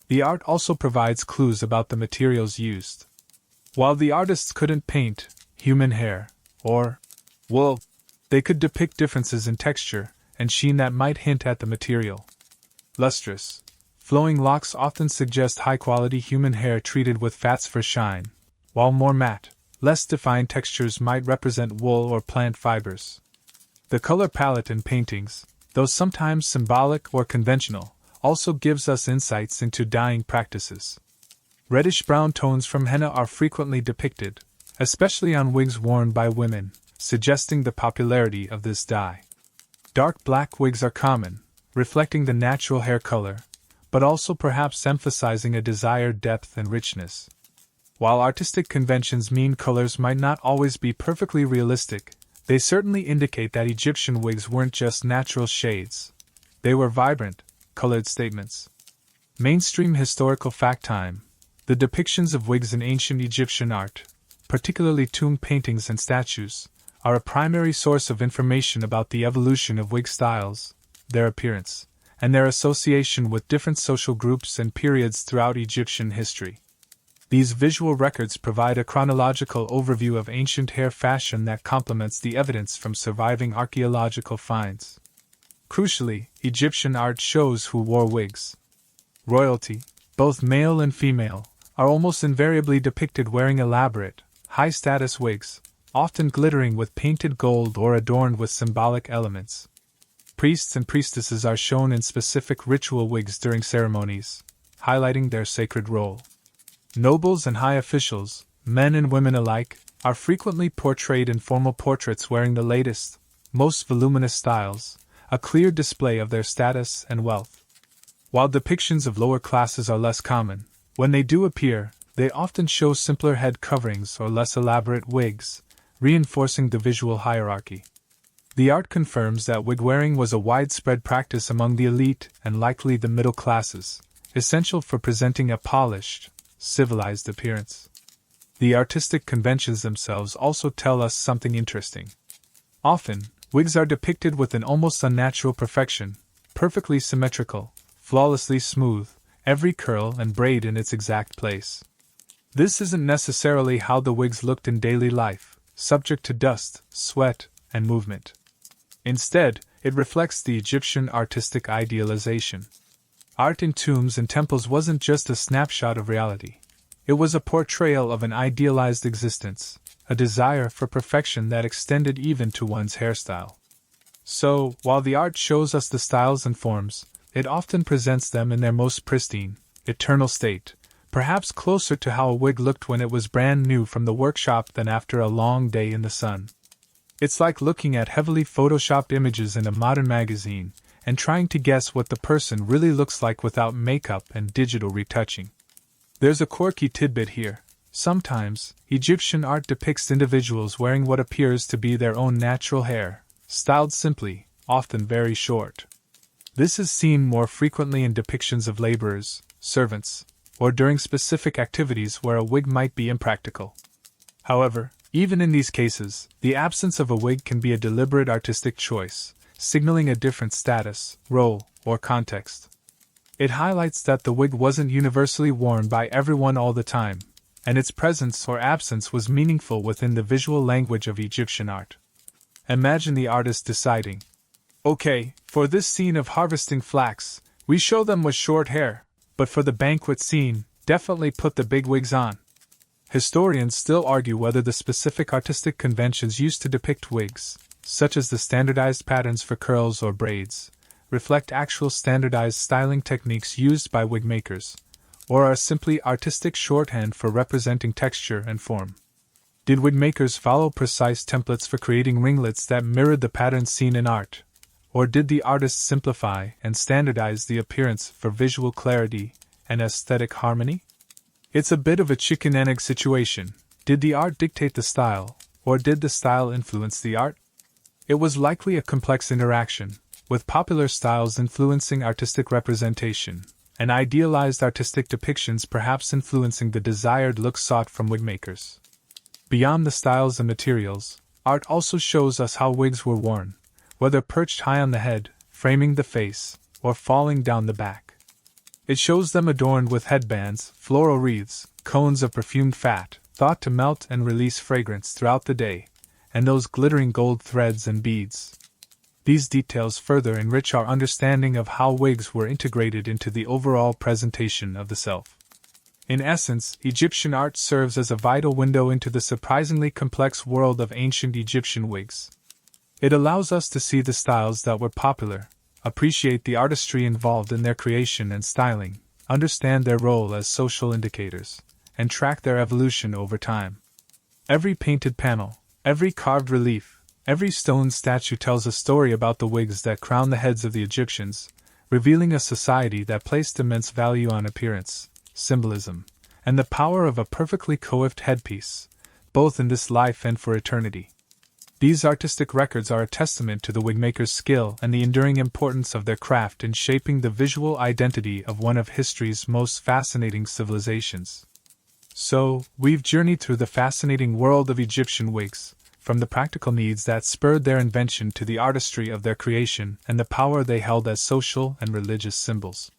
The art also provides clues about the materials used. While the artists couldn't paint human hair, or wool, They could depict differences in texture and sheen that might hint at the material. Lustrous, flowing locks often suggest high-quality human hair treated with fats for shine, while more matte, less defined textures might represent wool or plant fibers. The color palette in paintings, though sometimes symbolic or conventional, also gives us insights into dyeing practices. Reddish-brown tones from henna are frequently depicted, especially on wigs worn by women, suggesting the popularity of this dye. Dark black wigs are common, reflecting the natural hair color, but also perhaps emphasizing a desired depth and richness. While artistic conventions mean colors might not always be perfectly realistic, they certainly indicate that Egyptian wigs weren't just natural shades. They were vibrant, colored statements. Mainstream historical fact time. The depictions of wigs in ancient Egyptian art, particularly tomb paintings and statues, are a primary source of information about the evolution of wig styles, their appearance, and their association with different social groups and periods throughout Egyptian history. These visual records provide a chronological overview of ancient hair fashion that complements the evidence from surviving archaeological finds. Crucially, Egyptian art shows who wore wigs. Royalty, both male and female, are almost invariably depicted wearing elaborate, high-status wigs, often glittering with painted gold or adorned with symbolic elements. Priests and priestesses are shown in specific ritual wigs during ceremonies, highlighting their sacred role. Nobles and high officials, men and women alike, are frequently portrayed in formal portraits wearing the latest, most voluminous styles, a clear display of their status and wealth. While depictions of lower classes are less common, when they do appear, they often show simpler head coverings or less elaborate wigs, reinforcing the visual hierarchy. The art confirms that wig-wearing was a widespread practice among the elite and likely the middle classes, essential for presenting a polished, civilized appearance. The artistic conventions themselves also tell us something interesting. Often, wigs are depicted with an almost unnatural perfection, perfectly symmetrical, flawlessly smooth, every curl and braid in its exact place. This isn't necessarily how the wigs looked in daily life, subject to dust, sweat, and movement. Instead, it reflects the Egyptian artistic idealization. Art in tombs and temples wasn't just a snapshot of reality. It was a portrayal of an idealized existence, a desire for perfection that extended even to one's hairstyle. So, while the art shows us the styles and forms, it often presents them in their most pristine, eternal state, perhaps closer to how a wig looked when it was brand new from the workshop than after a long day in the sun. It's like looking at heavily photoshopped images in a modern magazine and trying to guess what the person really looks like without makeup and digital retouching. There's a quirky tidbit here. Sometimes, Egyptian art depicts individuals wearing what appears to be their own natural hair, styled simply, often very short. This is seen more frequently in depictions of laborers, servants, or during specific activities where a wig might be impractical. However, even in these cases, the absence of a wig can be a deliberate artistic choice, signaling a different status, role, or context. It highlights that the wig wasn't universally worn by everyone all the time, and its presence or absence was meaningful within the visual language of Egyptian art. Imagine the artist deciding, "Okay, for this scene of harvesting flax, we show them with short hair, but for the banquet scene, definitely put the big wigs on." Historians still argue whether the specific artistic conventions used to depict wigs, such as the standardized patterns for curls or braids, reflect actual standardized styling techniques used by wig makers, or are simply artistic shorthand for representing texture and form. Did wig makers follow precise templates for creating ringlets that mirrored the patterns seen in art? Or did the artists simplify and standardize the appearance for visual clarity and aesthetic harmony? It's a bit of a chicken and egg situation. Did the art dictate the style, or did the style influence the art? It was likely a complex interaction, with popular styles influencing artistic representation, and idealized artistic depictions perhaps influencing the desired look sought from wig makers. Beyond the styles and materials, art also shows us how wigs were worn, whether perched high on the head, framing the face, or falling down the back. It shows them adorned with headbands, floral wreaths, cones of perfumed fat, thought to melt and release fragrance throughout the day, and those glittering gold threads and beads. These details further enrich our understanding of how wigs were integrated into the overall presentation of the self. In essence, Egyptian art serves as a vital window into the surprisingly complex world of ancient Egyptian wigs. It allows us to see the styles that were popular, appreciate the artistry involved in their creation and styling, understand their role as social indicators, and track their evolution over time. Every painted panel, every carved relief, every stone statue tells a story about the wigs that crowned the heads of the Egyptians, revealing a society that placed immense value on appearance, symbolism, and the power of a perfectly coiffed headpiece, both in this life and for eternity. These artistic records are a testament to the wigmaker's skill and the enduring importance of their craft in shaping the visual identity of one of history's most fascinating civilizations. So, we've journeyed through the fascinating world of Egyptian wigs, from the practical needs that spurred their invention to the artistry of their creation and the power they held as social and religious symbols.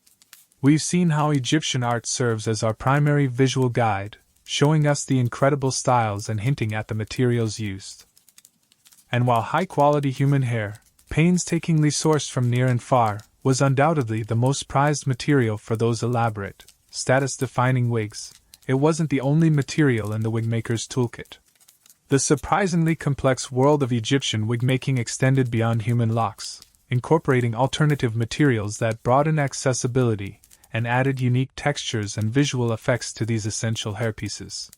We've seen how Egyptian art serves as our primary visual guide, showing us the incredible styles and hinting at the materials used. And while high-quality human hair, painstakingly sourced from near and far, was undoubtedly the most prized material for those elaborate, status-defining wigs, it wasn't the only material in the wigmaker's toolkit. The surprisingly complex world of Egyptian wigmaking extended beyond human locks, incorporating alternative materials that broadened accessibility and added unique textures and visual effects to these essential hairpieces.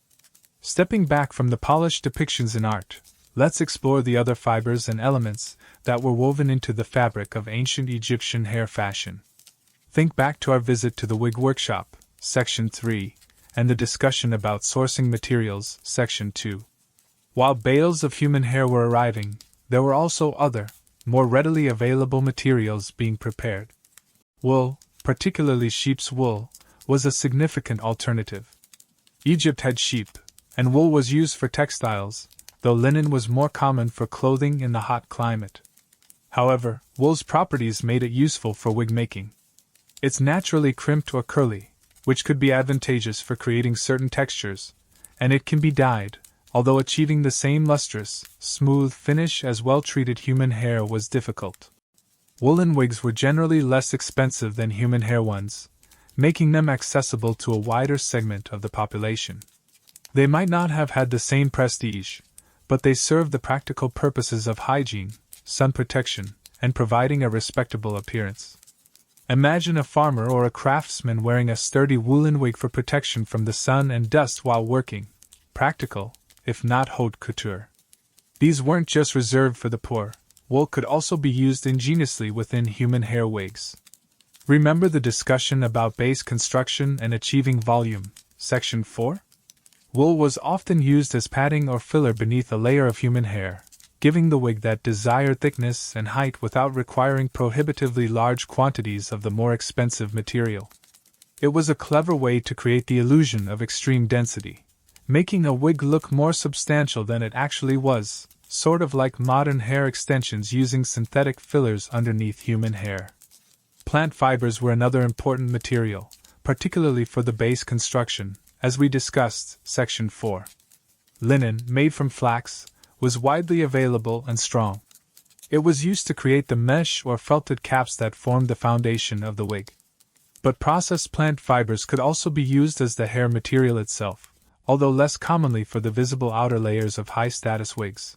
Stepping back from the polished depictions in art, let's explore the other fibers and elements that were woven into the fabric of ancient Egyptian hair fashion. Think back to our visit to the wig workshop, Section 3, and the discussion about sourcing materials, Section 2. While bales of human hair were arriving, there were also other, more readily available materials being prepared. Wool, particularly sheep's wool, was a significant alternative. Egypt had sheep, and wool was used for textiles, though linen was more common for clothing in the hot climate. However, wool's properties made it useful for wig making. It's naturally crimped or curly, which could be advantageous for creating certain textures, and it can be dyed, although achieving the same lustrous, smooth finish as well-treated human hair was difficult. Woolen wigs were generally less expensive than human hair ones, making them accessible to a wider segment of the population. They might not have had the same prestige, but they served the practical purposes of hygiene, sun protection, and providing a respectable appearance. Imagine a farmer or a craftsman wearing a sturdy woolen wig for protection from the sun and dust while working. Practical, if not haute couture. These weren't just reserved for the poor. Wool could also be used ingeniously within human hair wigs. Remember the discussion about base construction and achieving volume, Section 4? Wool was often used as padding or filler beneath a layer of human hair, giving the wig that desired thickness and height without requiring prohibitively large quantities of the more expensive material. It was a clever way to create the illusion of extreme density, making a wig look more substantial than it actually was, sort of like modern hair extensions using synthetic fillers underneath human hair. Plant fibers were another important material, particularly for the base construction, as we discussed, Section 4. Linen, made from flax, was widely available and strong. It was used to create the mesh or felted caps that formed the foundation of the wig. But processed plant fibers could also be used as the hair material itself, although less commonly for the visible outer layers of high-status wigs.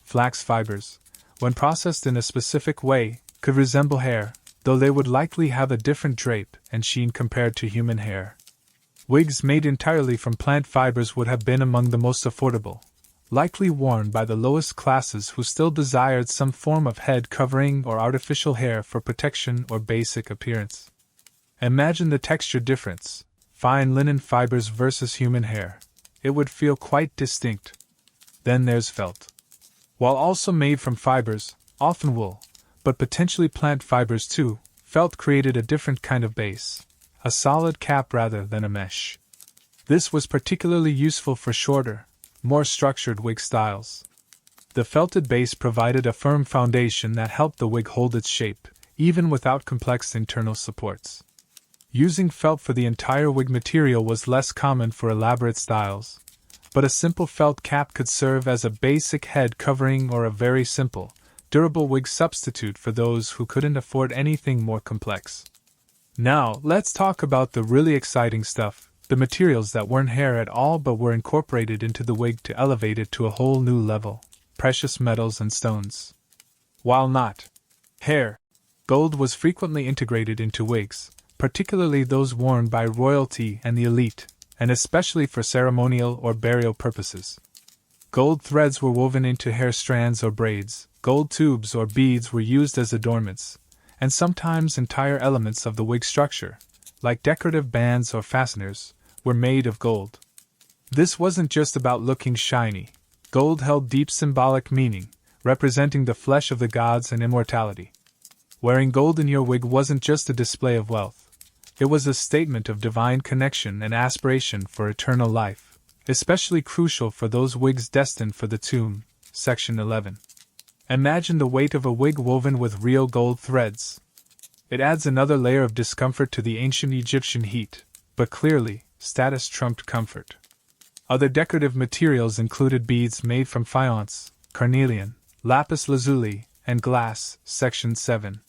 Flax fibers, when processed in a specific way, could resemble hair, though they would likely have a different drape and sheen compared to human hair. Wigs made entirely from plant fibers would have been among the most affordable, likely worn by the lowest classes who still desired some form of head covering or artificial hair for protection or basic appearance. Imagine the texture difference, fine linen fibers versus human hair. It would feel quite distinct. Then there's felt. While also made from fibers, often wool, but potentially plant fibers too, felt created a different kind of base, a solid cap rather than a mesh. This was particularly useful for shorter, more structured wig styles. The felted base provided a firm foundation that helped the wig hold its shape, even without complex internal supports. Using felt for the entire wig material was less common for elaborate styles, but a simple felt cap could serve as a basic head covering or a very simple, durable wig substitute for those who couldn't afford anything more complex. Now, let's talk about the really exciting stuff, the materials that weren't hair at all but were incorporated into the wig to elevate it to a whole new level: precious metals and stones. While not hair, gold was frequently integrated into wigs, particularly those worn by royalty and the elite, and especially for ceremonial or burial purposes. Gold threads were woven into hair strands or braids, gold tubes or beads were used as adornments, and sometimes entire elements of the wig structure, like decorative bands or fasteners, were made of gold. This wasn't just about looking shiny. Gold held deep symbolic meaning, representing the flesh of the gods and immortality. Wearing gold in your wig wasn't just a display of wealth. It was a statement of divine connection and aspiration for eternal life, especially crucial for those wigs destined for the tomb. Section 11. Imagine the weight of a wig woven with real gold threads. It adds another layer of discomfort to the ancient Egyptian heat, but clearly, status trumped comfort. Other decorative materials included beads made from faience, carnelian, lapis lazuli, and glass. Section 7.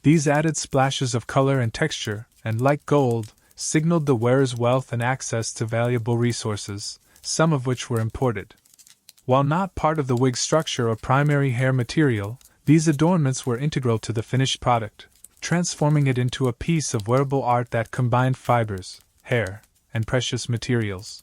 These added splashes of color and texture, and like gold, signaled the wearer's wealth and access to valuable resources, some of which were imported. While not part of the wig structure or primary hair material, these adornments were integral to the finished product, transforming it into a piece of wearable art that combined fibers, hair, and precious materials.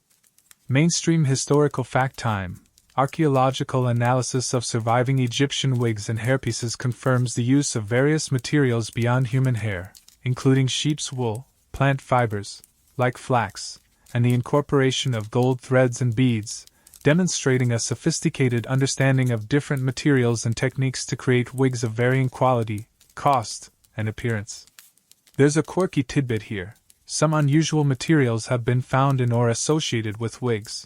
Mainstream historical fact time. Archaeological analysis of surviving Egyptian wigs and hairpieces confirms the use of various materials beyond human hair, including sheep's wool, plant fibers, like flax, and the incorporation of gold threads and beads, demonstrating a sophisticated understanding of different materials and techniques to create wigs of varying quality, cost, and appearance. There's a quirky tidbit here. Some unusual materials have been found in or associated with wigs.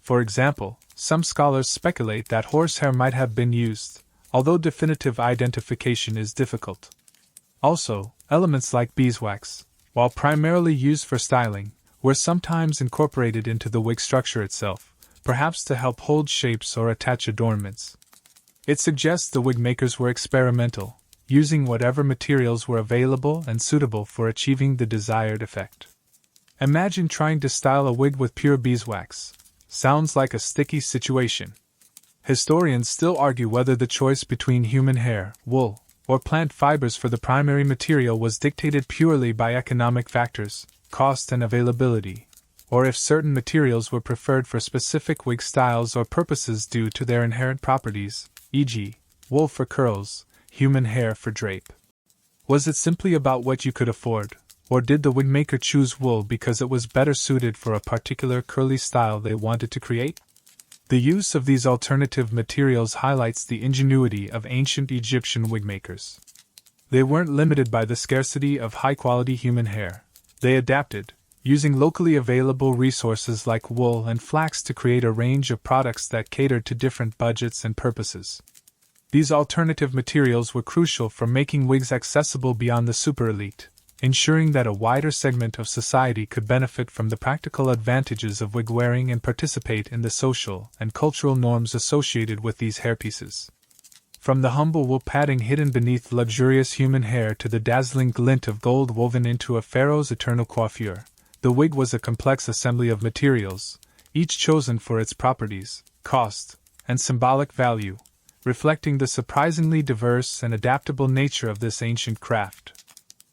For example, some scholars speculate that horsehair might have been used, although definitive identification is difficult. Also, elements like beeswax, while primarily used for styling, were sometimes incorporated into the wig structure itself, perhaps to help hold shapes or attach adornments. It suggests the wig makers were experimental, using whatever materials were available and suitable for achieving the desired effect. Imagine trying to style a wig with pure beeswax. Sounds like a sticky situation. Historians still argue whether the choice between human hair, wool, or plant fibers for the primary material was dictated purely by economic factors, cost and availability, or if certain materials were preferred for specific wig styles or purposes due to their inherent properties, e.g., wool for curls, human hair for drape. Was it simply about what you could afford, or did the wig maker choose wool because it was better suited for a particular curly style they wanted to create? The use of these alternative materials highlights the ingenuity of ancient Egyptian wig makers. They weren't limited by the scarcity of high-quality human hair. They adapted, using locally available resources like wool and flax to create a range of products that catered to different budgets and purposes. These alternative materials were crucial for making wigs accessible beyond the super elite, ensuring that a wider segment of society could benefit from the practical advantages of wig wearing and participate in the social and cultural norms associated with these hairpieces. From the humble wool padding hidden beneath luxurious human hair to the dazzling glint of gold woven into a pharaoh's eternal coiffure, the wig was a complex assembly of materials, each chosen for its properties, cost, and symbolic value, reflecting the surprisingly diverse and adaptable nature of this ancient craft.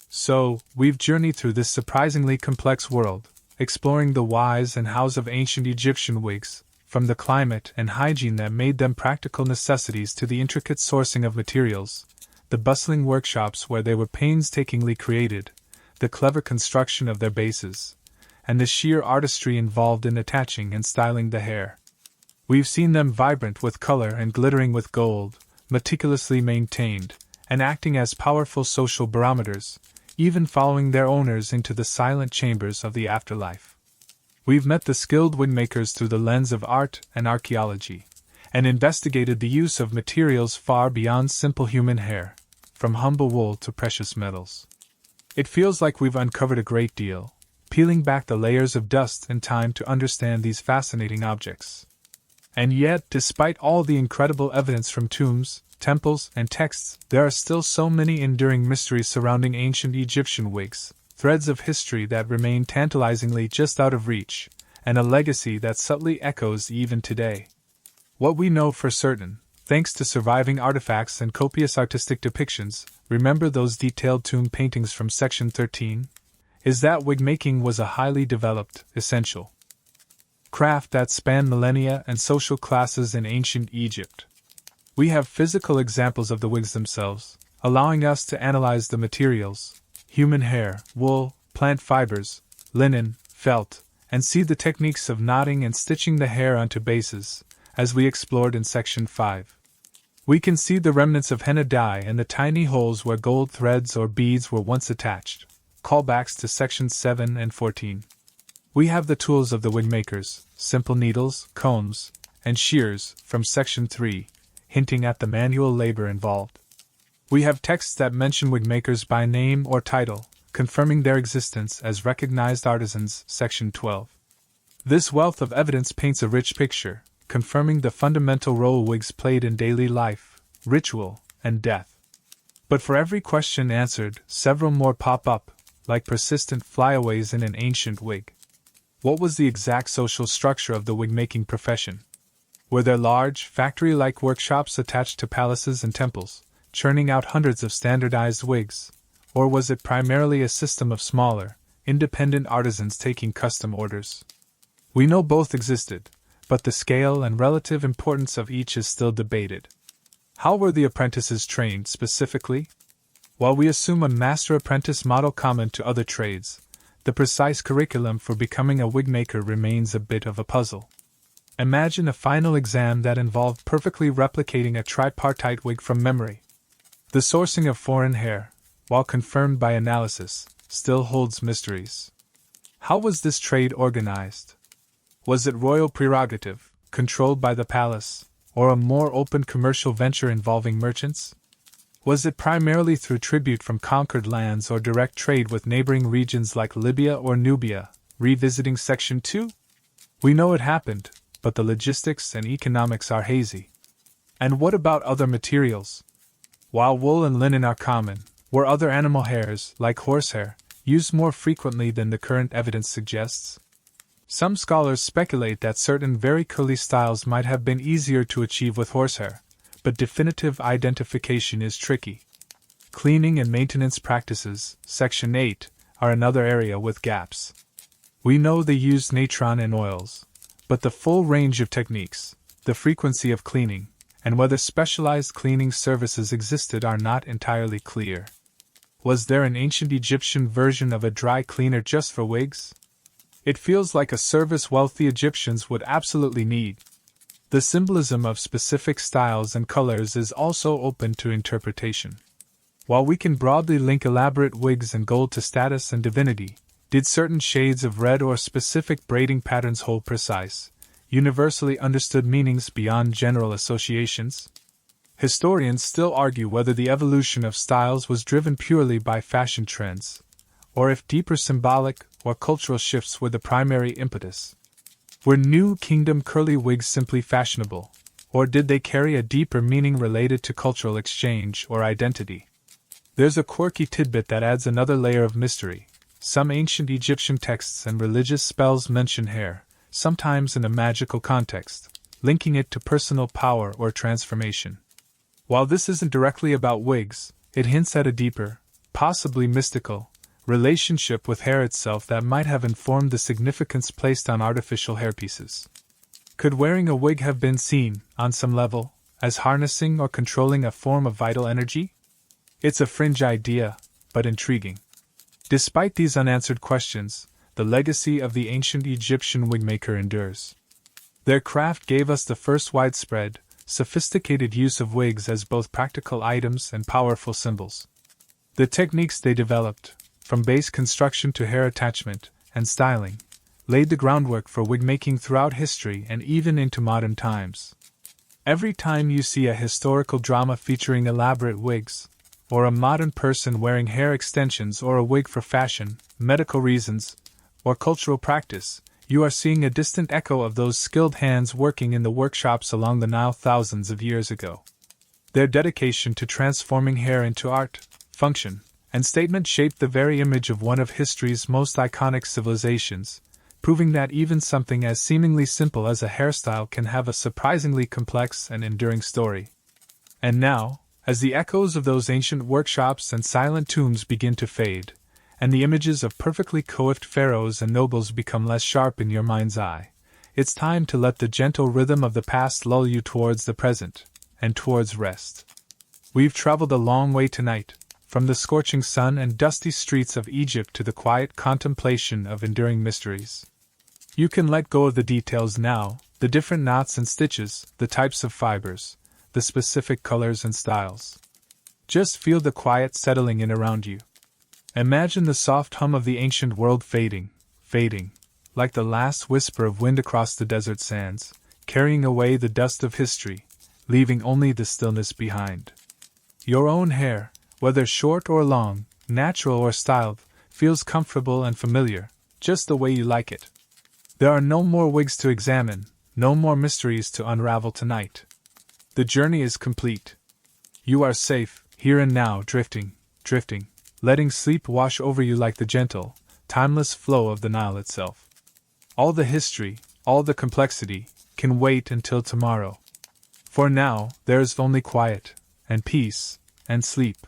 So, we've journeyed through this surprisingly complex world, exploring the whys and hows of ancient Egyptian wigs, from the climate and hygiene that made them practical necessities to the intricate sourcing of materials, the bustling workshops where they were painstakingly created, the clever construction of their bases, and the sheer artistry involved in attaching and styling the hair. We've seen them vibrant with color and glittering with gold, meticulously maintained, and acting as powerful social barometers, even following their owners into the silent chambers of the afterlife. We've met the skilled wig makers through the lens of art and archaeology, and investigated the use of materials far beyond simple human hair, from humble wool to precious metals. It feels like we've uncovered a great deal, peeling back the layers of dust and time to understand these fascinating objects. And yet, despite all the incredible evidence from tombs, temples, and texts, there are still so many enduring mysteries surrounding ancient Egyptian wigs, threads of history that remain tantalizingly just out of reach, and a legacy that subtly echoes even today. What we know for certain, thanks to surviving artifacts and copious artistic depictions, remember those detailed tomb paintings from Section 13? Is that wig making was a highly developed, essential craft that spanned millennia and social classes in ancient Egypt. We have physical examples of the wigs themselves, allowing us to analyze the materials: human hair, wool, plant fibers, linen, felt, and see the techniques of knotting and stitching the hair onto bases, as we explored in Section 5. We can see the remnants of henna dye and the tiny holes where gold threads or beads were once attached, callbacks to Sections 7 and 14. We have the tools of the wig makers: simple needles, combs, and shears, from Section 3, hinting at the manual labor involved. We have texts that mention wig makers by name or title, confirming their existence as recognized artisans, Section 12. This wealth of evidence paints a rich picture, confirming the fundamental role wigs played in daily life, ritual, and death. But for every question answered, several more pop up, like persistent flyaways in an ancient wig. What was the exact social structure of the wig-making profession? Were there large, factory-like workshops attached to palaces and temples, churning out hundreds of standardized wigs? Or was it primarily a system of smaller, independent artisans taking custom orders? We know both existed, but the scale and relative importance of each is still debated. How were the apprentices trained specifically? While we assume a master-apprentice model common to other trades, the precise curriculum for becoming a wig maker remains a bit of a puzzle. Imagine a final exam that involved perfectly replicating a tripartite wig from memory. The sourcing of foreign hair, while confirmed by analysis, still holds mysteries. How was this trade organized? Was it royal prerogative, controlled by the palace, or a more open commercial venture involving merchants? Was it primarily through tribute from conquered lands or direct trade with neighboring regions like Libya or Nubia, revisiting Section 2? We know it happened, but the logistics and economics are hazy. And what about other materials? While wool and linen are common, were other animal hairs, like horsehair, used more frequently than the current evidence suggests? Some scholars speculate that certain very curly styles might have been easier to achieve with horsehair, but definitive identification is tricky. Cleaning and maintenance practices, Section 8, are another area with gaps. We know they used natron and oils, but the full range of techniques, the frequency of cleaning, and whether specialized cleaning services existed are not entirely clear. Was there an ancient Egyptian version of a dry cleaner just for wigs? It feels like a service wealthy Egyptians would absolutely need. The symbolism of specific styles and colors is also open to interpretation. While we can broadly link elaborate wigs and gold to status and divinity, did certain shades of red or specific braiding patterns hold precise, universally understood meanings beyond general associations? Historians still argue whether the evolution of styles was driven purely by fashion trends, or if deeper symbolic or cultural shifts were the primary impetus. Were New Kingdom curly wigs simply fashionable, or did they carry a deeper meaning related to cultural exchange or identity? There's a quirky tidbit that adds another layer of mystery. Some ancient Egyptian texts and religious spells mention hair, sometimes in a magical context, linking it to personal power or transformation. While this isn't directly about wigs, it hints at a deeper, possibly mystical, relationship with hair itself that might have informed the significance placed on artificial hairpieces. Could wearing a wig have been seen, on some level, as harnessing or controlling a form of vital energy? It's a fringe idea, but intriguing. Despite these unanswered questions, the legacy of the ancient Egyptian wigmaker endures. Their craft gave us the first widespread, sophisticated use of wigs as both practical items and powerful symbols. The techniques they developed, from base construction to hair attachment and styling, laid the groundwork for wig-making throughout history and even into modern times. Every time you see a historical drama featuring elaborate wigs, or a modern person wearing hair extensions or a wig for fashion, medical reasons, or cultural practice, you are seeing a distant echo of those skilled hands working in the workshops along the Nile thousands of years ago. Their dedication to transforming hair into art, function, and statement shaped the very image of one of history's most iconic civilizations, proving that even something as seemingly simple as a hairstyle can have a surprisingly complex and enduring story. And now, as the echoes of those ancient workshops and silent tombs begin to fade, and the images of perfectly coiffed pharaohs and nobles become less sharp in your mind's eye, it's time to let the gentle rhythm of the past lull you towards the present, and towards rest. We've traveled a long way tonight, from the scorching sun and dusty streets of Egypt to the quiet contemplation of enduring mysteries. You can let go of the details now, the different knots and stitches, the types of fibers, the specific colors and styles. Just feel the quiet settling in around you. Imagine the soft hum of the ancient world fading, like the last whisper of wind across the desert sands, carrying away the dust of history, leaving only the stillness behind. Your own hair, whether short or long, natural or styled, feels comfortable and familiar, just the way you like it. There are no more wigs to examine, no more mysteries to unravel tonight. The journey is complete. You are safe, here and now, drifting, letting sleep wash over you like the gentle, timeless flow of the Nile itself. All the history, all the complexity, can wait until tomorrow. For now, there is only quiet, and peace, and sleep.